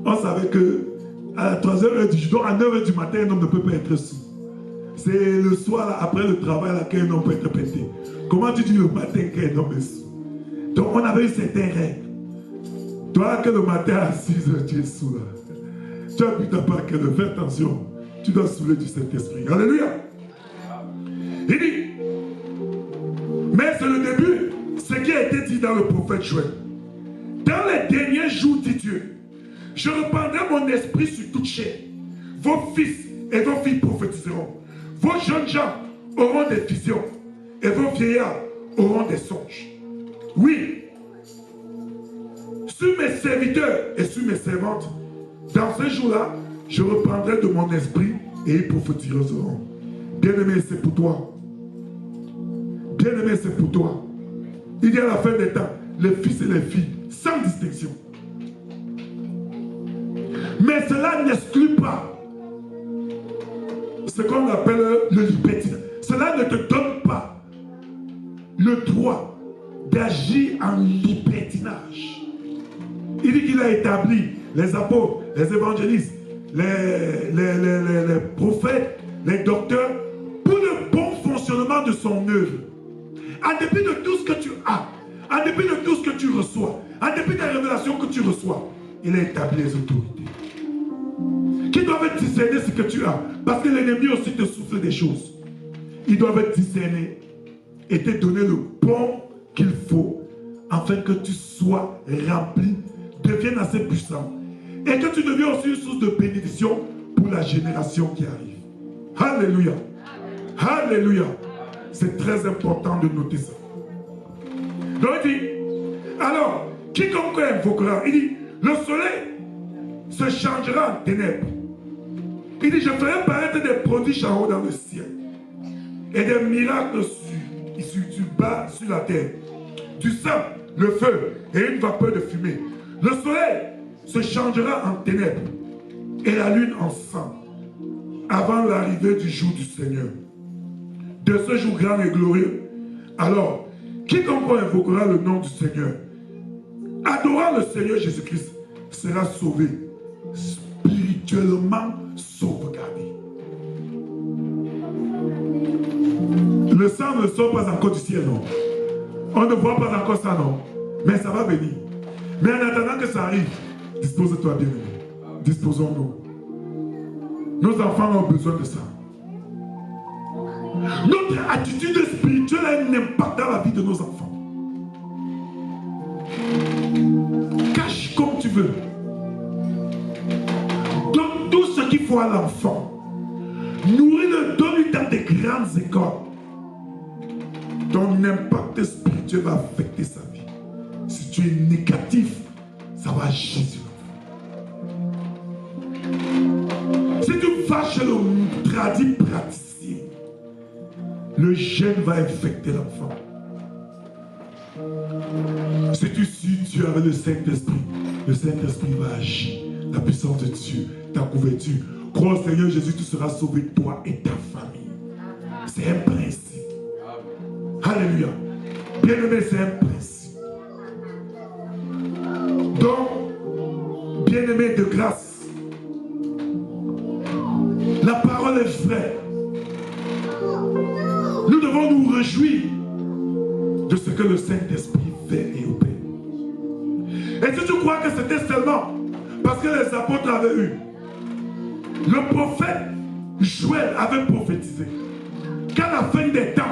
On savait que à la 3e heure du jour, donc à 9 h du matin, un homme ne peut pas être sous. C'est le soir, là, après le travail, là, qu'un homme peut être pété. Comment tu dis le matin qu'un homme est sous? Donc on avait eu certaines règles. Toi que le matin à 6 heures, tu es saoul. Tu as pu ta part que de faire attention. Tu dois saouler du Saint-Esprit. Alléluia. Il dit, mais c'est le début, ce qui a été dit dans le prophète Joël. Dans les derniers jours, dit Dieu, je répandrai mon esprit sur toute chair. Vos fils et vos filles prophétiseront. Vos jeunes gens auront des visions. Et vos vieillards auront des songes. Oui, sur mes serviteurs et sur mes servantes, dans ces jours-là, je reprendrai de mon esprit et ils prophétiseront. Bien-aimé, c'est pour toi. Bien-aimé, c'est pour toi. Il dit à la fin des temps, les fils et les filles, sans distinction. Mais cela n'exclut pas ce qu'on appelle le libertinage. Cela ne te donne pas le droit d'agir en libertinage. Il dit qu'il a établi les apôtres, les évangélistes, les prophètes, les docteurs, pour le bon fonctionnement de son œuvre. En dépit de tout ce que tu as, en dépit de tout ce que tu reçois, en dépit des révélations que tu reçois, il a établi les autorités qui doivent discerner ce que tu as. Parce que l'ennemi aussi te souffle des choses. Ils doivent discerner et te donner le bon qu'il faut afin que tu sois rempli, devienne assez puissant et que tu deviennes aussi une source de bénédiction pour la génération qui arrive. Alléluia. Alléluia. C'est très important de noter ça. Donc il dit, alors, quiconque invoquera, il dit, le soleil se changera en ténèbres. Il dit, je ferai paraître des prodiges en haut dans le ciel et des miracles issus du bas sur la terre, du sang, le feu et une vapeur de fumée. Le soleil se changera en ténèbres et la lune en sang avant l'arrivée du jour du Seigneur, de ce jour grand et glorieux. Alors, quiconque invoquera le nom du Seigneur, adorant le Seigneur Jésus-Christ, sera sauvé, spirituellement sauvegardé. Le sang ne sort pas encore du ciel, non. On ne voit pas encore ça, non. Mais ça va venir. Mais en attendant que ça arrive, dispose-toi bien. Disposons-nous. Nos enfants ont besoin de ça. Notre attitude spirituelle a un impact dans la vie de nos enfants. Cache comme tu veux. Donne tout ce qu'il faut à l'enfant. Nourris-le, donne-lui dans des grandes écoles. Ton impact spirituel va affecter sa vie. Si tu es négatif, ça va agir sur l'enfant. Si tu vas chez le tradit praticien, le gène va infecter l'enfant. Si tu suis Dieu avec le Saint-Esprit va agir. La puissance de Dieu, ta couverture. Crois au Seigneur Jésus, tu seras sauvé, toi et ta famille. C'est un principe. Alléluia. Bien-aimé, c'est un principe. Donc, bien-aimé de grâce, la parole est vraie. Nous devons nous réjouir de ce que le Saint-Esprit fait et opère. Et si tu crois que c'était seulement parce que les apôtres avaient eu, le prophète Joël avait prophétisé qu'à la fin des temps,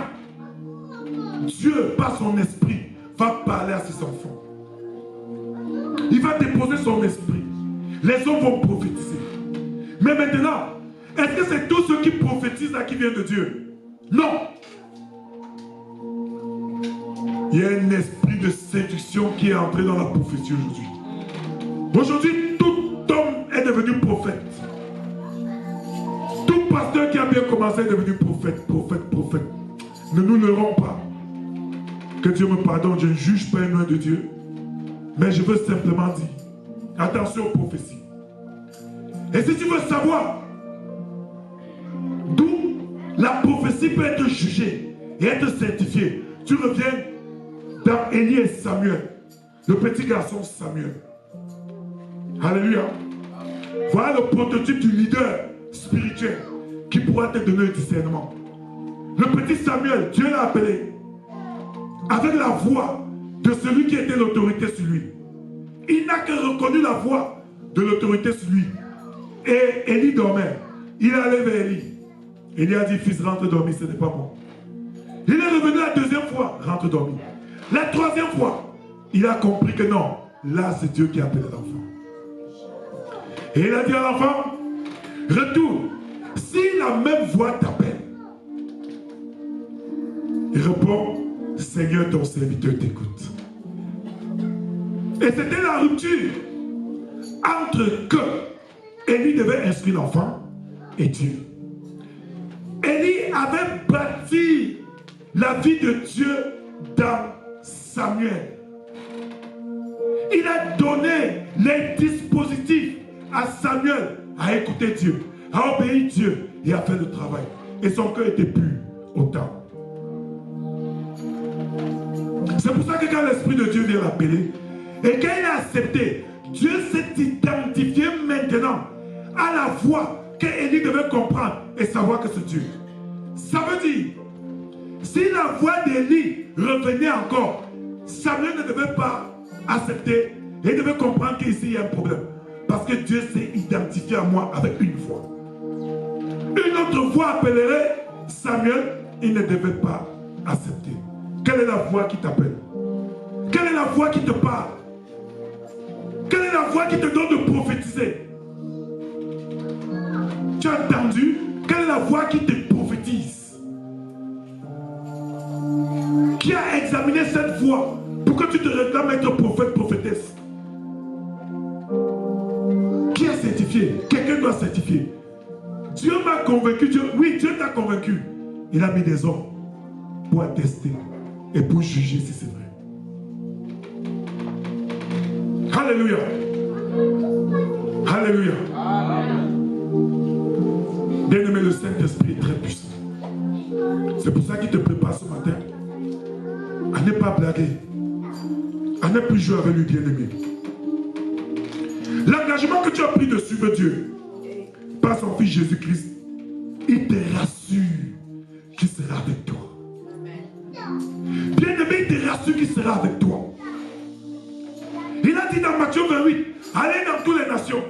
Dieu, par son esprit, va parler à ses enfants. Il va déposer son esprit. Les hommes vont prophétiser. Mais maintenant, est-ce que c'est tous ceux qui prophétisent là qui viennent de Dieu? Non. Il y a un esprit de séduction qui est entré dans la prophétie aujourd'hui. Aujourd'hui, tout homme est devenu prophète. Tout pasteur qui a bien commencé est devenu prophète. Ne nous leurrons pas. Que Dieu me pardonne, je ne juge pas un nom de Dieu. Mais je veux simplement dire, attention aux prophéties. Et si tu veux savoir d'où la prophétie peut être jugée et être certifiée, tu reviens dans Élie et Samuel, le petit garçon Samuel. Alléluia. Voilà le prototype du leader spirituel qui pourra te donner le discernement. Le petit Samuel, Dieu l'a appelé avec la voix de celui qui était l'autorité sur lui. Il n'a que reconnu la voix de l'autorité sur lui. Et Élie dormait. Il est allé vers Élie. Élie a dit, fils, rentre dormir, ce n'est pas bon. Il est revenu la deuxième fois, rentre dormir. La troisième fois, il a compris que non, là c'est Dieu qui a appelé l'enfant. Et il a dit à l'enfant, retourne. Si la même voix t'appelle, il répond, Seigneur, ton serviteur t'écoute. Et c'était la rupture entre que Élie devait instruire l'enfant et Dieu. Élie avait bâti la vie de Dieu dans Samuel. Il a donné les dispositifs à Samuel à écouter Dieu, à obéir Dieu et à faire le travail. Et son cœur était pur autant. C'est pour ça que quand l'Esprit de Dieu vient l'appeler, et quand il a accepté, Dieu s'est identifié maintenant à la voix qu'Élie devait comprendre et savoir que c'est Dieu. Ça veut dire, si la voix d'Élie revenait encore, Samuel ne devait pas accepter et devait comprendre qu'ici il y a un problème. Parce que Dieu s'est identifié à moi avec une voix. Une autre voix appellerait Samuel, il ne devait pas accepter. Quelle est la voix qui t'appelle? Quelle est la voix qui te parle? Quelle est la voix qui te donne de prophétiser? Tu as entendu? Quelle est la voix qui te prophétise? Qui a examiné cette voix pour que tu te réclames être prophète, prophétesse? Qui a certifié? Quelqu'un doit certifier. Dieu m'a convaincu. Oui, Dieu t'a convaincu. Il a mis des hommes pour attester et pour juger si c'est vrai. Alléluia. Alléluia. Bien-aimé, le Saint-Esprit est très puissant. C'est pour ça qu'il te prépare ce matin à ne pas blaguer, à ne plus jouer avec lui, bien-aimé. L'engagement que tu as pris de suivre Dieu par son Fils Jésus-Christ, il te rassure qu'il sera avec toi. Bien-aimé, il te rassure qu'il sera avec toi. Il a dit dans Matthieu 28, allez dans toutes les nations,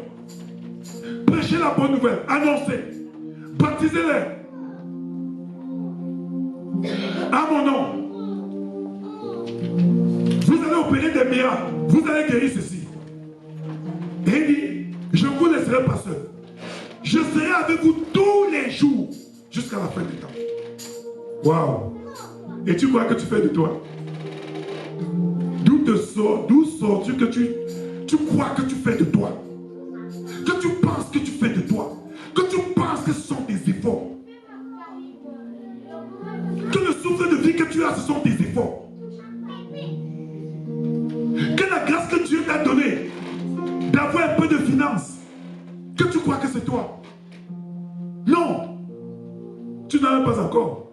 prêchez la bonne nouvelle, annoncez, baptisez-les à mon nom. Vous allez opérer des miracles, vous allez guérir ceci. Et il dit, je ne vous laisserai pas seul. Je serai avec vous tous les jours jusqu'à la fin du temps. Waouh! Et tu crois que tu fais de toi? D'où sors-tu que tu crois que tu fais de toi? Que tu penses que tu fais de toi? Que tu penses que ce sont tes efforts? Que le souffle de vie que tu as, ce sont tes efforts? Que la grâce que Dieu t'a donnée d'avoir un peu de finances, que tu crois que c'est toi? Non! Tu n'en as pas encore.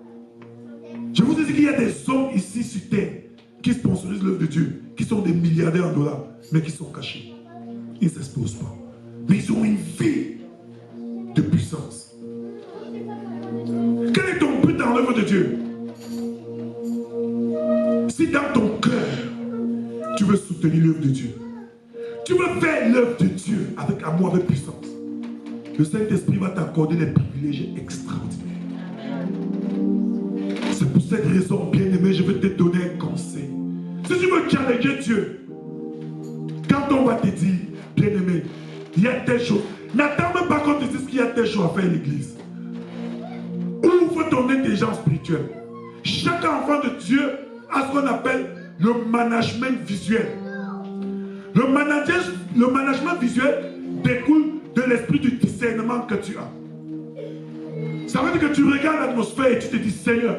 Je vous ai dit qu'il y a des hommes ici sur terre qui sponsorisent l'œuvre de Dieu, qui sont des milliardaires en dollars, mais qui sont cachés. Ils ne s'exposent pas. Mais ils ont une vie de puissance. Quel est ton but dans l'œuvre de Dieu? Si dans ton cœur, tu veux soutenir l'œuvre de Dieu, tu veux faire l'œuvre de Dieu avec amour, avec puissance, le Saint-Esprit va t'accorder des privilèges extraordinaires. C'est pour cette raison, bien-aimé, je vais te donner un conseil. Si tu veux challenger Dieu, quand on va te dire, bien-aimé, il y a telle chose, n'attends même pas qu'on te dise qu'il y a telle chose à faire à l'église. Ouvre ton intelligence spirituelle. Chaque enfant de Dieu a ce qu'on appelle le management visuel. Le management visuel découle de l'esprit du discernement que tu as. Ça veut dire que tu regardes l'atmosphère et tu te dis, Seigneur,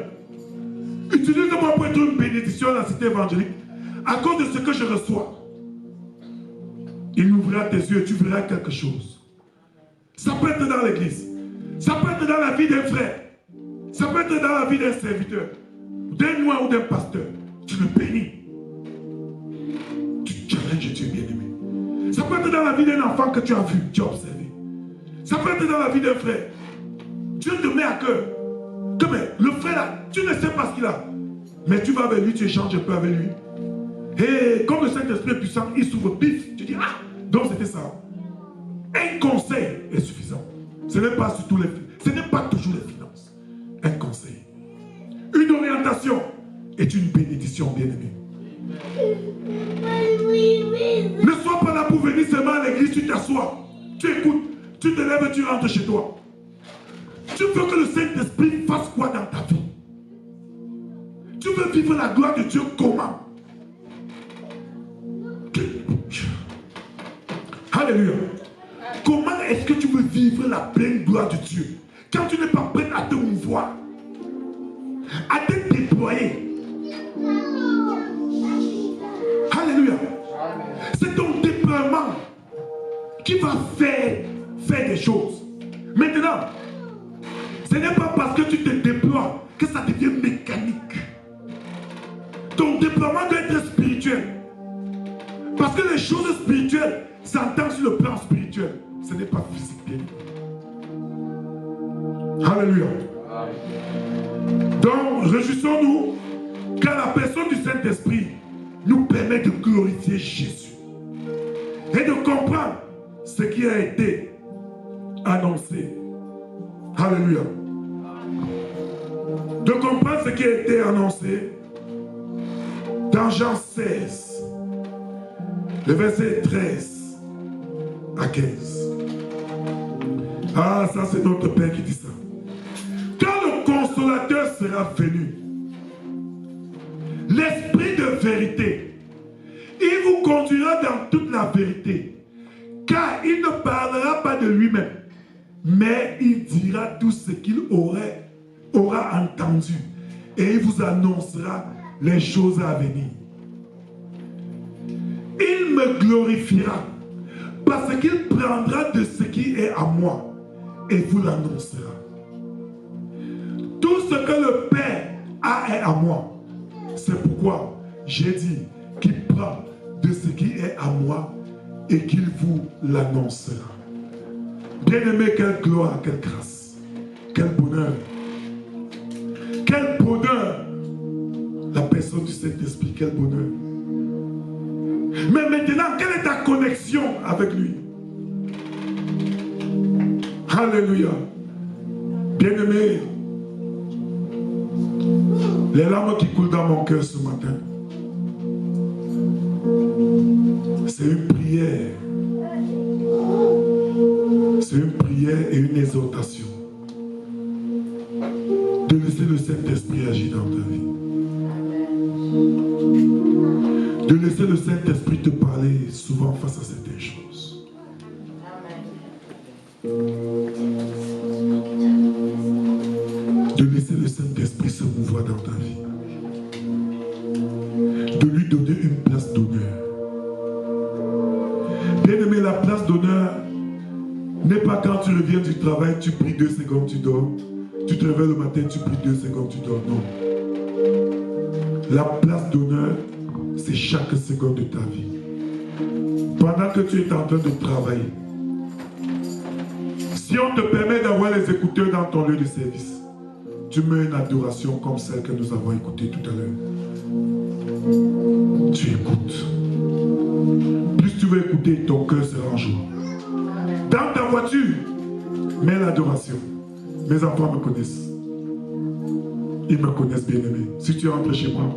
utilise-moi pour être une bénédiction à la cité évangélique à cause de ce que je reçois. Il ouvrira tes yeux et tu verras quelque chose. Ça peut être dans l'église. Ça peut être dans la vie d'un frère. Ça peut être dans la vie d'un serviteur, d'un noir ou d'un pasteur. Tu le bénis. Tu challenges Dieu, bien-aimé. Ça peut être dans la vie d'un enfant que tu as vu, tu as observé. Ça peut être dans la vie d'un frère. Dieu te met à cœur. Que mais, le frère là, tu ne sais pas ce qu'il a. Mais tu vas avec lui, tu échanges un peu avec lui. Et comme le Saint-Esprit est puissant, il s'ouvre pif. Tu dis, ah, donc c'était ça. Un conseil est suffisant. Ce n'est pas sur tous les, ce n'est pas toujours les finances. Un conseil. Une orientation est une bénédiction, bien-aimée. Ne sois pas là pour venir seulement à l'église, tu t'assois, tu écoutes, tu te lèves, tu rentres chez toi. Tu veux que le Saint-Esprit fasse quoi dans ta vie? Tu veux vivre la gloire de Dieu comment? Alléluia. Comment est-ce que tu veux vivre la pleine gloire de Dieu quand tu n'es pas prêt à te mouvoir, à te déployer? Alléluia. C'est ton déploiement qui va faire des choses. Maintenant, ce n'est pas parce que tu te déploies que ça devient mécanique. Ton déploiement doit être spirituel. Parce que les choses spirituelles s'entendent sur le plan spirituel. Ce n'est pas physique. Alléluia. Donc, réjouissons-nous car la personne du Saint-Esprit nous permet de glorifier Jésus et de comprendre ce qui a été annoncé. Alléluia. De comprendre ce qui a été annoncé dans Jean 16, le verset 13 à 15. Ah, ça c'est notre Père qui dit ça. Quand le Consolateur sera venu, l'Esprit de vérité, il vous conduira dans toute la vérité, car il ne parlera pas de lui-même, mais il dira tout ce qu'il aura entendu, et il vous annoncera les choses à venir. Il me glorifiera, parce qu'il prendra de ce qui est à moi, et vous l'annoncera. Tout ce que le Père a est à moi. C'est pourquoi j'ai dit qu'il prend de ce qui est à moi et qu'il vous l'annoncera. Bien-aimé, quelle gloire, quelle grâce, quel bonheur. Quel bonheur. La personne du Saint-Esprit, quel bonheur. Mais maintenant, quelle est ta connexion avec lui? Alléluia. Bien-aimé, les larmes qui coulent dans mon cœur ce matin, c'est une prière. C'est une prière et une exhortation de laisser le Saint-Esprit agir dans ta vie. De laisser le Saint-Esprit te parler souvent face à certaines choses. De laisser le Saint-Esprit se mouvoir dans ta vie. De lui donner une place d'honneur. Bien-aimé, la place d'honneur n'est pas quand tu reviens du travail, tu pries 2 secondes, tu dors. Tu te réveilles le matin, tu pries 2 secondes, tu dors. Non. La place d'honneur, c'est chaque seconde de ta vie. Pendant que tu es en train de travailler, si on te permet d'avoir les écouteurs dans ton lieu de service, tu mets une adoration comme celle que nous avons écoutée tout à l'heure. Tu écoutes. Plus tu veux écouter, ton cœur sera en joie. Dans ta voiture, mets l'adoration. Mes enfants me connaissent. Ils me connaissent, bien aimé. Si tu rentres chez moi,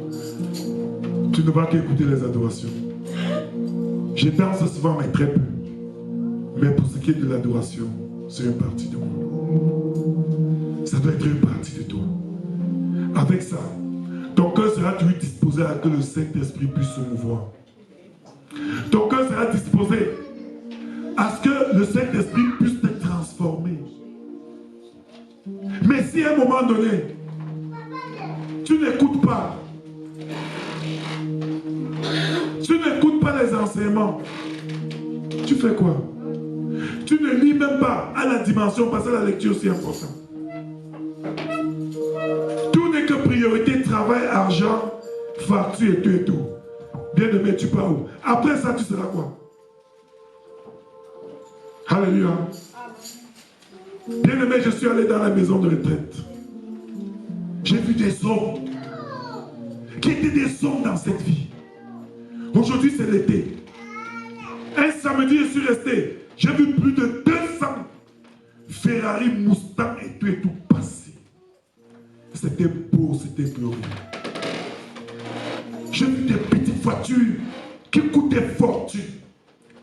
tu ne vas qu'écouter les adorations. Je danse souvent, mais très peu. Mais pour ce qui est de l'adoration, c'est une partie de moi. Ça doit être une partie de toi. Avec ça, ton cœur sera toujours disposé à que le Saint-Esprit puisse se mouvoir. Ton cœur sera disposé à ce que le Saint-Esprit puisse te transformer. Mais si à un moment donné, tu n'écoutes pas, les enseignements, tu fais quoi? Tu ne lis même pas à la dimension, parce que la lecture est aussi importante. Tout n'est que priorité, travail, argent, facture et tout et tout. Bien aimé, tu pars où? Après ça, tu seras quoi? Alléluia. Bien aimé, je suis allé dans la maison de retraite. J'ai vu des hommes qui étaient des hommes dans cette vie. Aujourd'hui, c'est l'été. Un samedi, je suis resté. J'ai vu plus de 200 Ferrari, Mustang et tout passer. C'était beau, c'était glorieux. J'ai vu des petites voitures qui coûtaient fortune.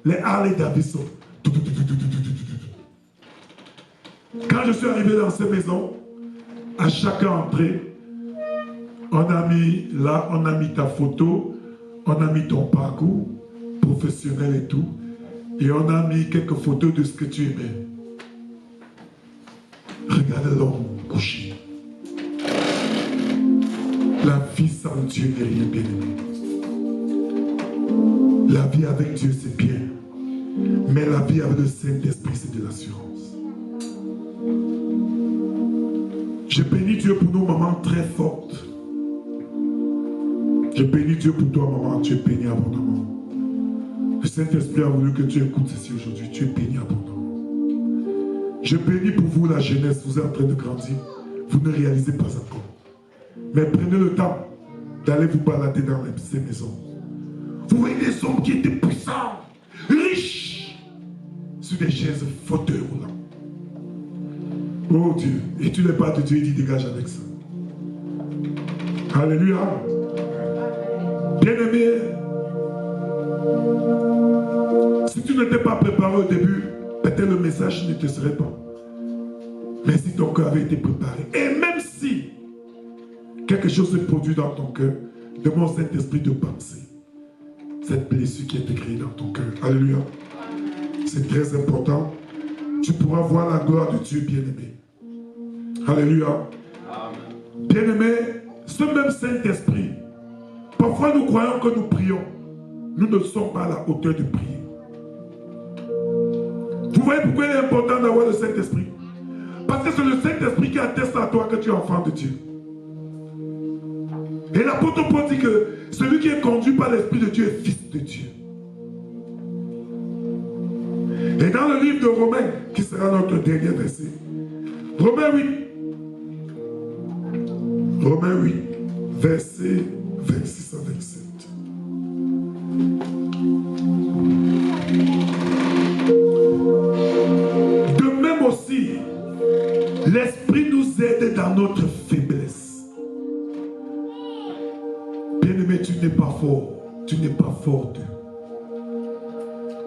Les Harley Davidson. Quand je suis arrivé dans ces maisons, à chaque entrée, on a mis ta photo, on a mis ton parcours professionnel et tout, et on a mis quelques photos de ce que tu aimais. Regardez l'homme couché. La vie sans Dieu n'est rien, bien aimé. La vie avec Dieu, c'est bien. Mais la vie avec le Saint-Esprit, c'est de l'assurance. Je bénis Dieu pour nos mamans très fortes. Je bénis Dieu pour toi, maman. Tu es bénie abondamment. Le Saint-Esprit a voulu que tu écoutes ceci aujourd'hui. Tu es bénie abondamment. Je bénis pour vous la jeunesse. Vous êtes en train de grandir. Vous ne réalisez pas encore. Mais prenez le temps d'aller vous balader dans ces maisons. Vous voyez des hommes qui étaient puissants, riches, sur des chaises fauteuils roulants. Oh Dieu, et tu n'es pas de Dieu, il dit dégage avec ça. Alléluia. Bien-aimé, si tu n'étais pas préparé au début, peut-être le message ne te serait pas. Mais si ton cœur avait été préparé, et même si quelque chose se produit dans ton cœur, demande au Saint-Esprit de penser cette blessure qui a été créée dans ton cœur. Alléluia. C'est très important. Tu pourras voir la gloire de Dieu, bien-aimé. Alléluia. Bien-aimé, ce même Saint-Esprit, parfois nous croyons que nous prions. Nous ne sommes pas à la hauteur de prier. Vous voyez pourquoi il est important d'avoir le Saint-Esprit? Parce que c'est le Saint-Esprit qui atteste à toi que tu es enfant de Dieu. Et l'apôtre Paul dit que celui qui est conduit par l'Esprit de Dieu est fils de Dieu. Et dans le livre de Romains, qui sera notre dernier verset, Romains 8, verset 26 à 27. De même aussi, l'Esprit nous aide dans notre faiblesse. Bien-aimé, tu n'es pas fort, tu n'es pas forte.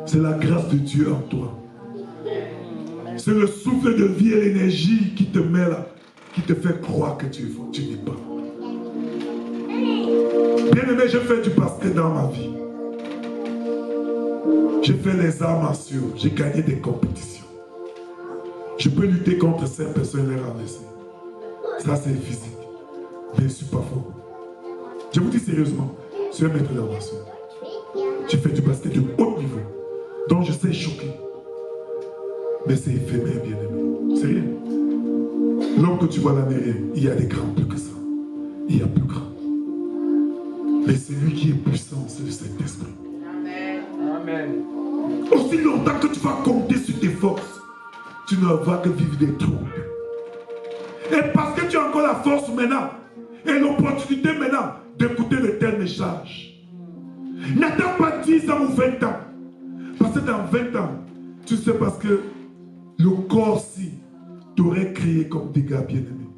C'est la grâce de Dieu en toi. C'est le souffle de vie et l'énergie qui te met là, qui te fait croire que tu es fort. Tu n'es pas. Bien-aimé, j'ai fait du basket dans ma vie. J'ai fait les arts martiaux. J'ai gagné des compétitions. Je peux lutter contre 5 personnes et les renverser. Ça, c'est physique. Mais je ne suis pas fort. Je vous dis sérieusement, je suis un maître d'arts martiaux. J'ai fait du basket de haut niveau. Donc je sais choquer. Mais c'est éphémère, bien-aimé. C'est rien. L'homme que tu vois là derrière, il y a des grands plus que ça. Il y a plus grand. Mais c'est lui qui est puissant, c'est le Saint-Esprit. Amen. Aussi longtemps que tu vas compter sur tes forces, tu ne vas que vivre des troubles. Et parce que tu as encore la force maintenant, et l'opportunité maintenant d'écouter de tels messages, n'attends pas 10 ans ou 20 ans. Parce que dans 20 ans, tu sais, parce que le corps-ci t'aurait créé comme dégâts bien-aimés.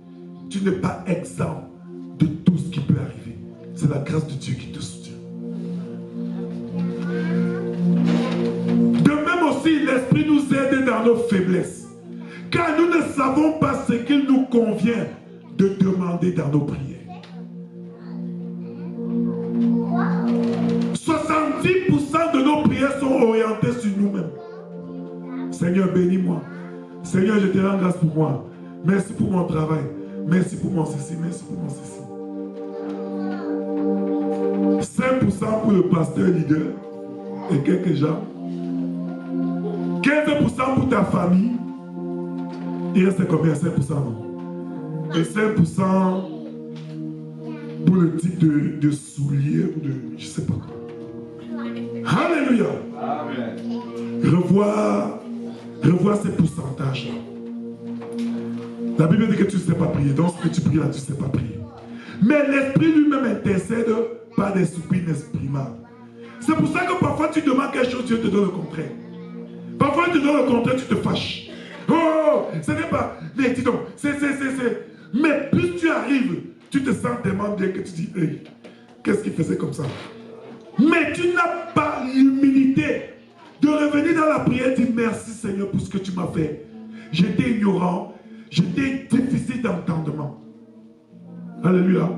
Tu n'es pas exempt de tout ce qui peut arriver. C'est la grâce de Dieu qui te soutient. De même aussi, l'Esprit nous aide dans nos faiblesses. Car nous ne savons pas ce qu'il nous convient de demander dans nos prières. 70% de nos prières sont orientées sur nous-mêmes. Seigneur, bénis-moi. Seigneur, je te rends grâce pour moi. Merci pour mon travail. Merci pour mon ceci. Merci pour mon ceci. 5% pour le pasteur leader et quelques gens. 15% pour ta famille. Il reste combien? 5%, non? Et 5% pour le type de soulier ou de... je ne sais pas quoi. Alléluia. Amen. Revois ces pourcentages-là. La Bible dit que tu ne sais pas prier. Donc ce que tu pries là, tu ne sais pas prier. Mais l'Esprit lui-même intercède par des soupirs inexprimables. C'est pour ça que parfois tu demandes quelque chose, Dieu te donne le contraire. Parfois tu donnes le contraire, tu te fâches. Oh, ce n'est pas... Mais dis donc, Mais plus tu arrives, tu te sens tellement bien que tu dis, hey, qu'est-ce qu'il faisait comme ça? Mais tu n'as pas l'humilité de revenir dans la prière et dire merci Seigneur pour ce que tu m'as fait. J'étais ignorant, j'étais difficile d'entendement. Alléluia.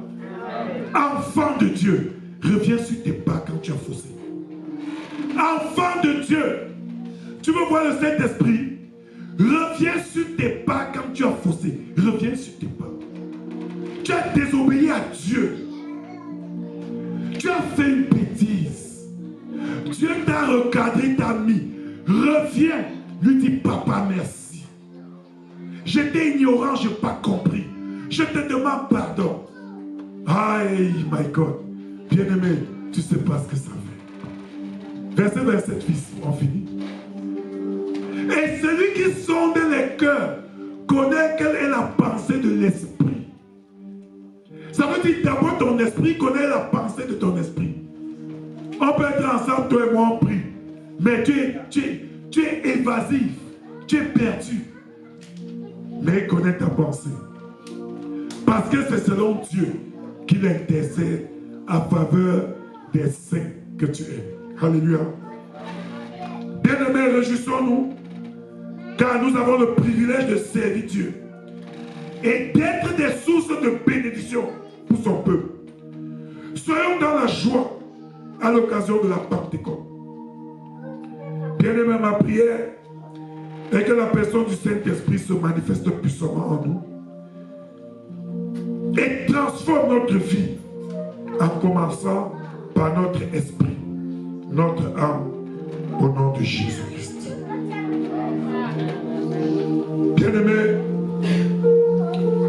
Enfant de Dieu, reviens sur tes pas quand tu as faussé. Enfant de Dieu, tu veux voir le Saint-Esprit? Reviens sur tes pas quand tu as faussé. Reviens sur tes pas. Tu as désobéi à Dieu. Tu as fait une bêtise. Dieu t'a recadré, t'a mis. Reviens, lui dis papa merci. J'étais ignorant, je n'ai pas compris. Je te demande pardon. Aïe, my God. Bien-aimé, tu ne sais pas ce que ça fait. Verset 27, fils, on finit. Et celui qui sonde les cœurs connaît quelle est la pensée de l'esprit. Ça veut dire d'abord ton esprit connaît la pensée de ton esprit. On peut être ensemble, toi et moi, on prie. Mais tu es évasif, tu es perdu. Mais il connaît ta pensée. Parce que c'est selon Dieu qu'il intercède à faveur des saints que tu es. Alléluia. Bien-aimés, réjouissons-nous, car nous avons le privilège de servir Dieu et d'être des sources de bénédiction pour son peuple. Soyons dans la joie à l'occasion de la Pentecôte. Bien-aimé, ma prière est que la personne du Saint-Esprit se manifeste puissamment en nous et transforme notre vie en commençant par notre esprit, notre âme, au nom de Jésus-Christ. Bien-aimé,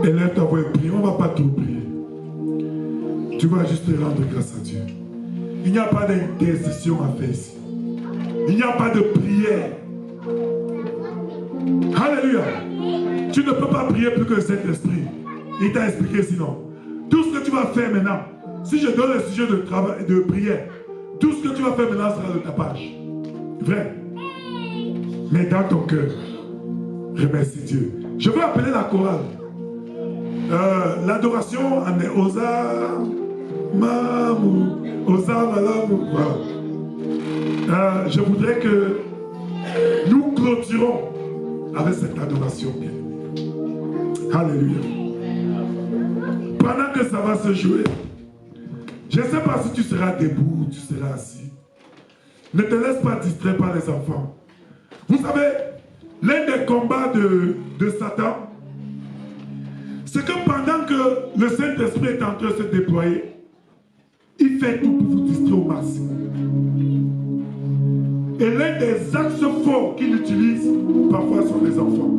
élève ta voix et prie. On ne va pas tout prier. Tu vas juste te rendre grâce à Dieu. Il n'y a pas d'intercession à faire ici. Il n'y a pas de prière. Alléluia. Tu ne peux pas prier plus que cet esprit. Il t'a expliqué sinon. Tout ce que tu vas faire maintenant, si je donne le sujet de travail, de prière, tout ce que tu vas faire maintenant sera de ta page. Vrai. Mais dans ton cœur, remercie Dieu. Je veux appeler la chorale. L'adoration en est Osa Mamou. Osa Malamou. Voilà. Je voudrais que nous clôturons avec cette adoration. Alléluia. Pendant que ça va se jouer, je ne sais pas si tu seras debout, tu seras assis. Ne te laisse pas distraire par les enfants. Vous savez, l'un des combats de Satan, c'est que pendant que le Saint-Esprit est en train de se déployer, il fait tout pour vous distraire au maximum. Et l'un des axes forts qu'il utilise, parfois sont les enfants.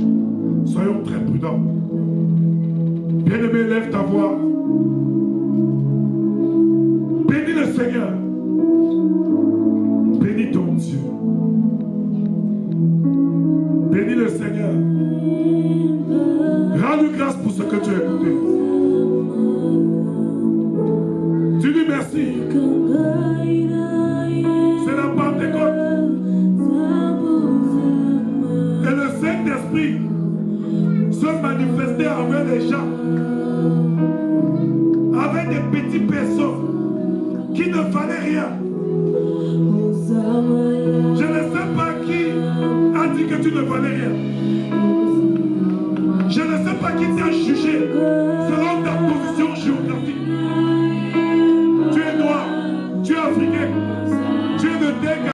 Soyons très prudents. Bien-aimé, lève ta voix. Bénis le Seigneur. Bénis ton Dieu. Bénis le Seigneur. Rends-lui grâce pour ce que tu as écouté. Tu dis merci. C'est la Pentecôte. Et le Saint-Esprit se manifestait envers les gens, avec des petites personnes qui ne valaient rien. Je ne sais pas qui a dit que tu ne valais rien. Je ne sais pas qui t'a jugé.